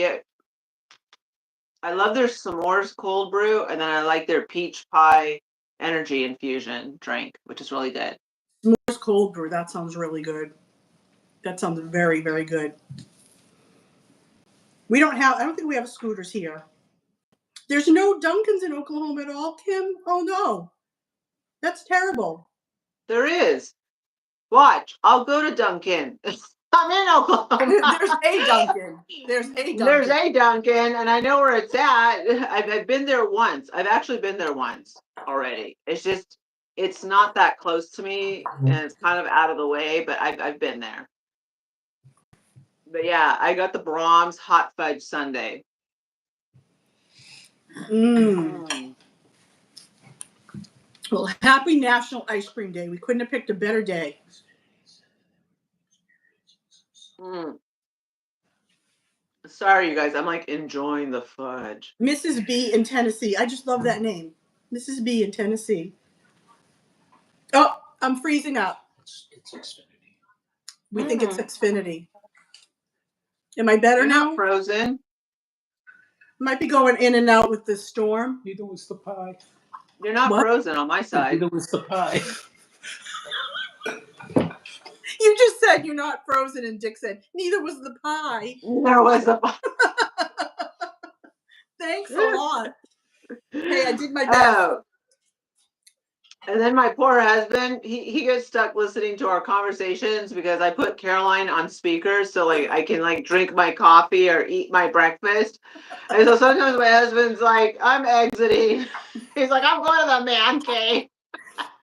I love their s'mores cold brew, and then I like their peach pie energy infusion drink, which is really good. S'mores cold brew. That sounds really good. That sounds very, very good. I don't think we have Scooters here. There's no Dunkins in Oklahoma at all, Kim? Oh no. That's terrible. There is. Watch, I'll go to Dunkin'. I'm in Oklahoma. There's a Dunkin'. There's a Dunkin', and I know where it's at. I've been there once. I've actually been there once already. It's not that close to me, and it's kind of out of the way, but I've been there. But yeah, I got the Brahms hot fudge sundae. Well, happy National Ice Cream Day. We couldn't have picked a better day. Sorry, you guys. I'm like enjoying the fudge. Mrs. B in Tennessee. I just love that name. Mrs. B in Tennessee. Oh, I'm freezing up. It's Xfinity. We think it's Xfinity. Am I better You're now? not frozen. Might be going in and out with the storm. Neither was the pie. You're not What? frozen on my side. Neither was the pie. You just said you're not frozen, and Dick said neither was the pie. There was a. Thanks a lot. Hey, I did my best. Oh. And then my poor husband, he gets stuck listening to our conversations because I put Caroline on speaker so like I can like drink my coffee or eat my breakfast. And so sometimes my husband's like, I'm exiting. He's like, I'm going to the man cave.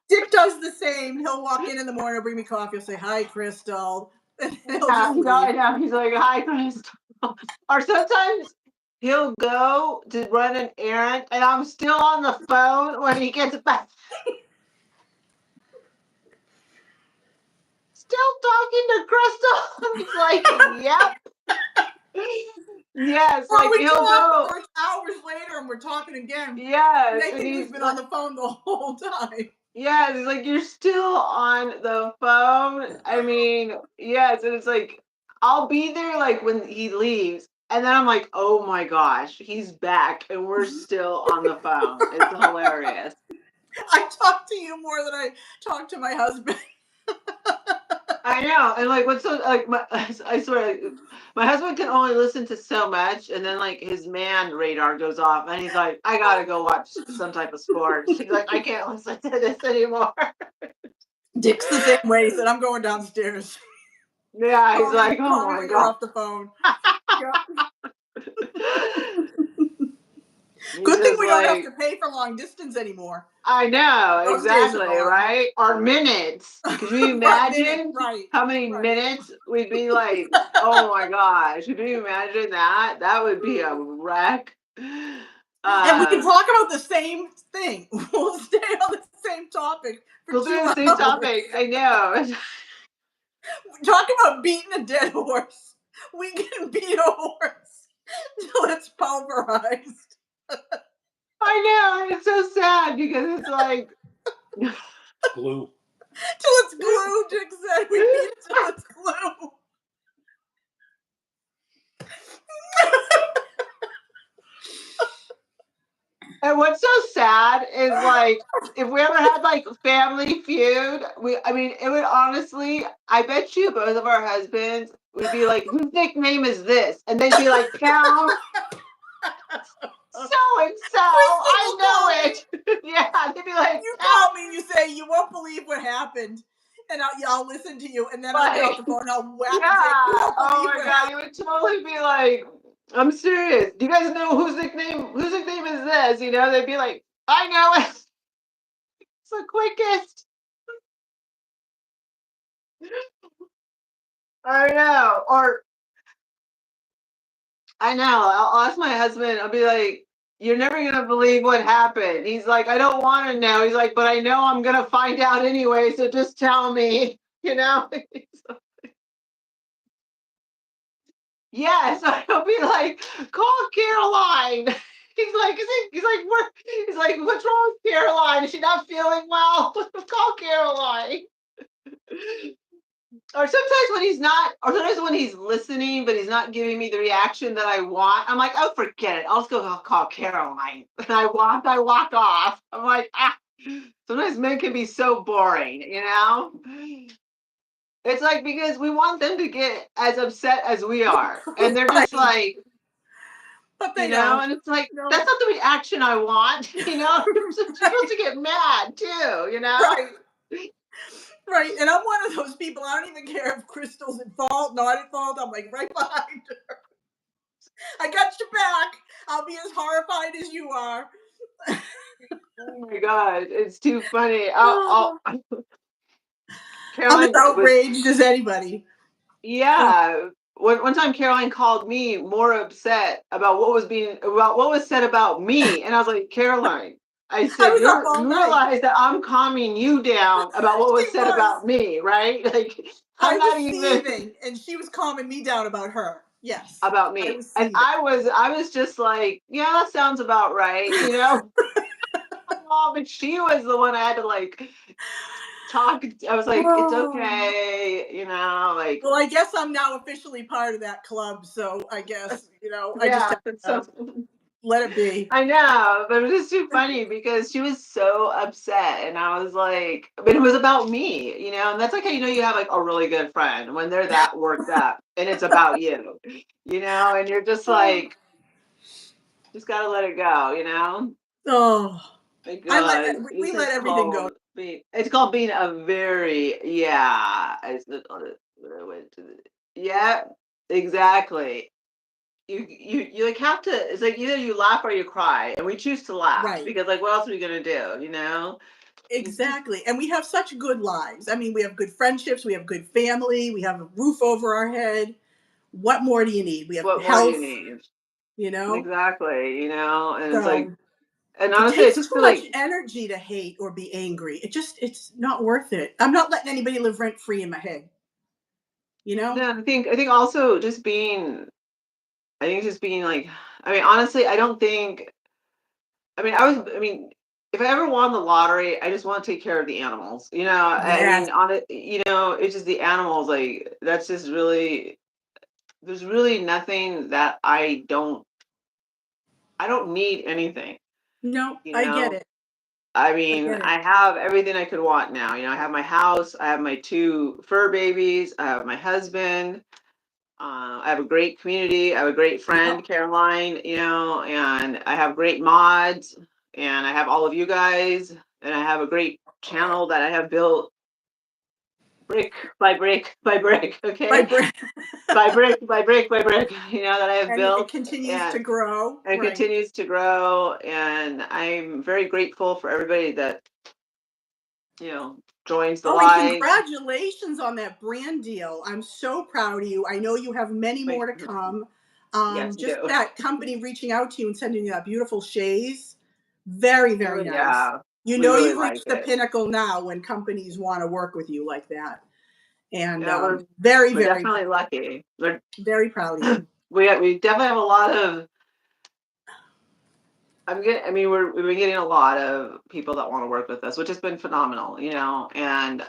Dick does the same. He'll walk in the morning, bring me coffee. He'll say, "Hi, Crystal." And he'll just leave. I know. He's like, hi, Crystal. Or sometimes he'll go to run an errand and I'm still on the phone when he gets back. Still talking to Crystal. He's like, yep. Yes, Or like we he'll talk go. for hours later and we're talking again. Yes, They and think he's we've been on the phone the whole time. yes, he's like, you're still on the phone. I mean, yes, and it's like I'll be there like when he leaves, and then I'm like, oh my gosh, he's back, and we're still on the phone. It's hilarious. I talk to you more than I talk to my husband. I know, and like what's so like I swear, like, my husband can only listen to so much, and then like his man radar goes off, and he's like, I gotta go watch some type of sport. He's like, I can't listen to this anymore. Dick's the same way. He said, "I'm going downstairs." Yeah, he's like, Call oh me my when you're god. off the phone. He's Good thing just we don't have like, to pay for long distance anymore. I know, Those days are exactly, gone. right? Or minutes. Could you Right, minutes, imagine right, how many right. minutes we'd be like, oh my gosh, could you imagine that? That would be a wreck. And we can talk about the same thing. We'll stay on the same topic for we'll 2 do the hours. same topic. I know. Talk about beating a dead horse. We can beat a horse till it's pulverized. I know. And it's so sad because it's like, Glue. Till it's glue, Dick said. We beat it till it's glue. and what's so sad is like, if we ever had like Family Feud, I mean, it would honestly, I bet you both of our husbands would be like, whose nickname is this? And they'd be like, Cal, so and so, I know it. Yeah, they'd be like, You Cal. call me and you say, "You won't believe what happened." And I'll listen to you, and then I'll get off the phone and I'll whack Yeah. and say, "You won't Oh believe my what god, happened." you would totally be like, I'm serious. Do you guys know whose nickname is this? You know, they'd be like, I know it. It's the quickest. I know. Or I know. I'll ask my husband, I'll be like, you're never gonna believe what happened. He's like, I don't want to know. He's like, but I know I'm gonna find out anyway, so just tell me, you know? Yes, I'll be like, call Caroline. He's like, what's wrong with Caroline? Is she not feeling well? Call Caroline. Or sometimes when he's listening, but he's not giving me the reaction that I want, I'm like, oh, forget it. I'll just go call Caroline. And I walk off. I'm like, ah. Sometimes men can be so boring, you know? It's like because we want them to get as upset as we are. And they're just like, But they you know, don't. and it's like, No. that's not the reaction I want, you know? You're supposed to get mad too, you know? Right. Right. And I'm one of those people. I don't even care if Crystal's at fault, not at fault. I'm like right behind her. I got your back. I'll be as horrified as you are. Oh my god, it's too funny. I'm Caroline as outraged as anybody. yeah. One time Caroline called me more upset about what was said about me. And I was like, Caroline, I said, was up all you night. realize that I'm calming you down about what was She said was. about me, right? Like I I'm not was even seething, and she was calming me down about her. Yes. about I me. was And seething. I was just like, yeah, that sounds about right, you know? But she was the one I had to like talk. I was like, it's Oh. okay, like, Well, I guess I'm now officially part of that club, so I guess, I just yeah, have it's to so. let it be. I know, but it was just too funny because she was so upset, and I was like, but it was about me, and that's like how you have like a really good friend when they're that worked up, and it's about you, and you're just like, just gotta let it go. Oh, Because we this let is everything go. it's called being a very, yeah. When I went to yeah, exactly. You like have to. It's like either you laugh or you cry, and we choose to laugh Right. because like what else are we gonna do? You just Exactly. And we have such good lives. I mean, we have good friendships, we have good family, we have a roof over our head. What more do you need? We have what more do you health, need? you know? Exactly. And it's like, So and it honestly, I takes just too feel much like energy to hate or be angry. It's not worth it. I'm not letting anybody live rent free in my head, you know? no. I think also just being. I think just being like. I mean, honestly, I don't think. I mean, I mean, if I ever won the lottery, I just want to take care of the animals. I Yes. mean, on it, it's just the animals. Like that's just really. There's really nothing that I don't need anything. No, You I get know. it. I I mean, get it. I have everything I could want now. I have my house. I have my two fur babies. I have my husband. I have a great community. I have a great Yep. friend, Caroline, and I have great mods, and I have all of you guys, and I have a great channel that I have built brick by brick by brick, My okay? brain By brick by brick by brick, that I have and it built continues and to grow. and Right. continues to grow. And I'm very grateful for everybody that, joins the Oh, and live. congratulations on that brand deal. I'm so proud of you. I know you have many Wait, more to come. yes, you Just do. that company reaching out to you and sending you that beautiful chaise. Very, very nice. Yeah, You we know really you've like reached the it. pinnacle now when companies want to work with you like that. And Yeah, we're very, we're very, definitely lucky. very proud of you. We definitely have a lot of. I mean, we've been getting a lot of people that want to work with us, which has been phenomenal. And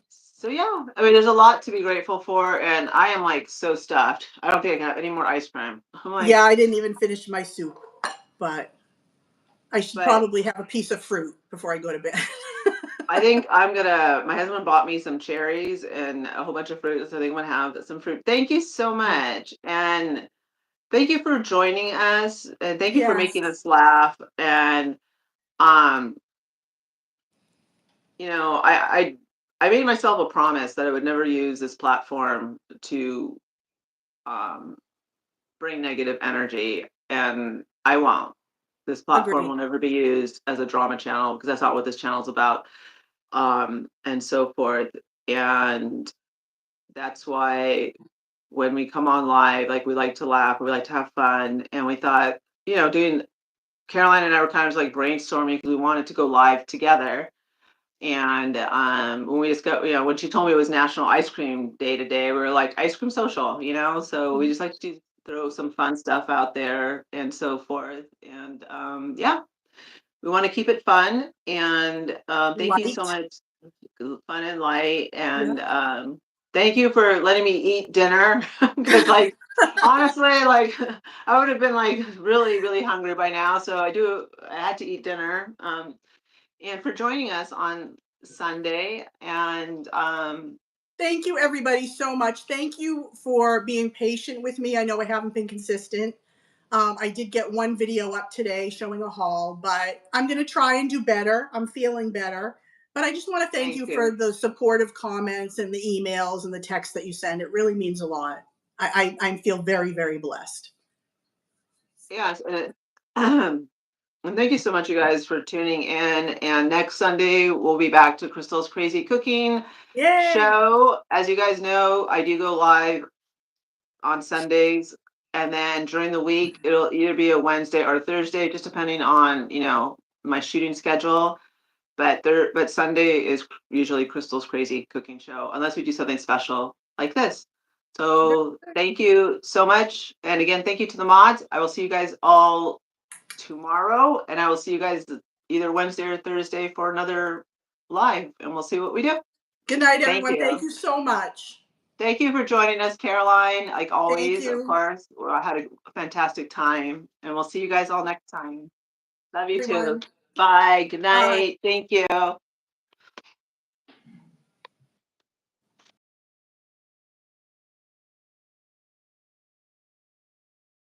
so yeah, I mean, there's a lot to be grateful for, and I am like so stuffed. I don't think I can have any more ice cream. I'm Yeah, like, I didn't even finish my soup, but I should but probably have a piece of fruit before I go to bed. I think I'm gonna. My husband bought me some cherries and a whole bunch of fruit, so I think I'm gonna have some fruit. Thank you so much, and thank you for joining us, and thank you for Yes. making us laugh. And um, I made myself a promise that I would never use this platform to um bring negative energy, and I won't. This platform Agreed. will never be used as a drama channel because that's not what this channel is about, and so forth. And that's why when we come on live, like we like to laugh, we like to have fun, and we thought, doing Caroline and I were kind of like brainstorming because we wanted to go live together. And when we just got, when she told me it was National Ice Cream Day today, we were like ice cream social, so we just like to throw some fun stuff out there and so forth. And yeah, we want to keep it fun. And thank you so Light. much, fun and light. Yeah. And thank you for letting me eat dinner because, like, honestly, like, I would have been like really, really hungry by now. So I had to eat dinner. And for joining us on Sunday. And Thank you, everybody, so much. Thank you for being patient with me. I know I haven't been consistent. I did get one video up today showing a haul, but I'm going to try and do better. I'm feeling better. But I just want to thank thank you for you. the supportive comments and the emails and the texts that you send. It really means a lot. I feel very, very blessed. Yes. And thank you so much, you guys, for tuning in. And next Sunday, we'll be back to Crystal's Crazy Cooking Yay! Show. As you guys know, I do go live on Sundays. And then during the week, it'll either be a Wednesday or Thursday, just depending on, my shooting schedule. But Sunday is usually Crystal's Crazy Cooking Show, unless we do something special like this. So thank you so much. And again, thank you to the mods. I will see you guys all tomorrow, and I will see you guys either Wednesday or Thursday for another live, and we'll see what we do. Good night, Thank everyone. Thank you. you so much. Thank you for joining us, Caroline. Like always, of you. course. Well, I had a fantastic time, and we'll see you guys all next time. Love you too. Everyone. Bye. Good Bye. night. Thank you.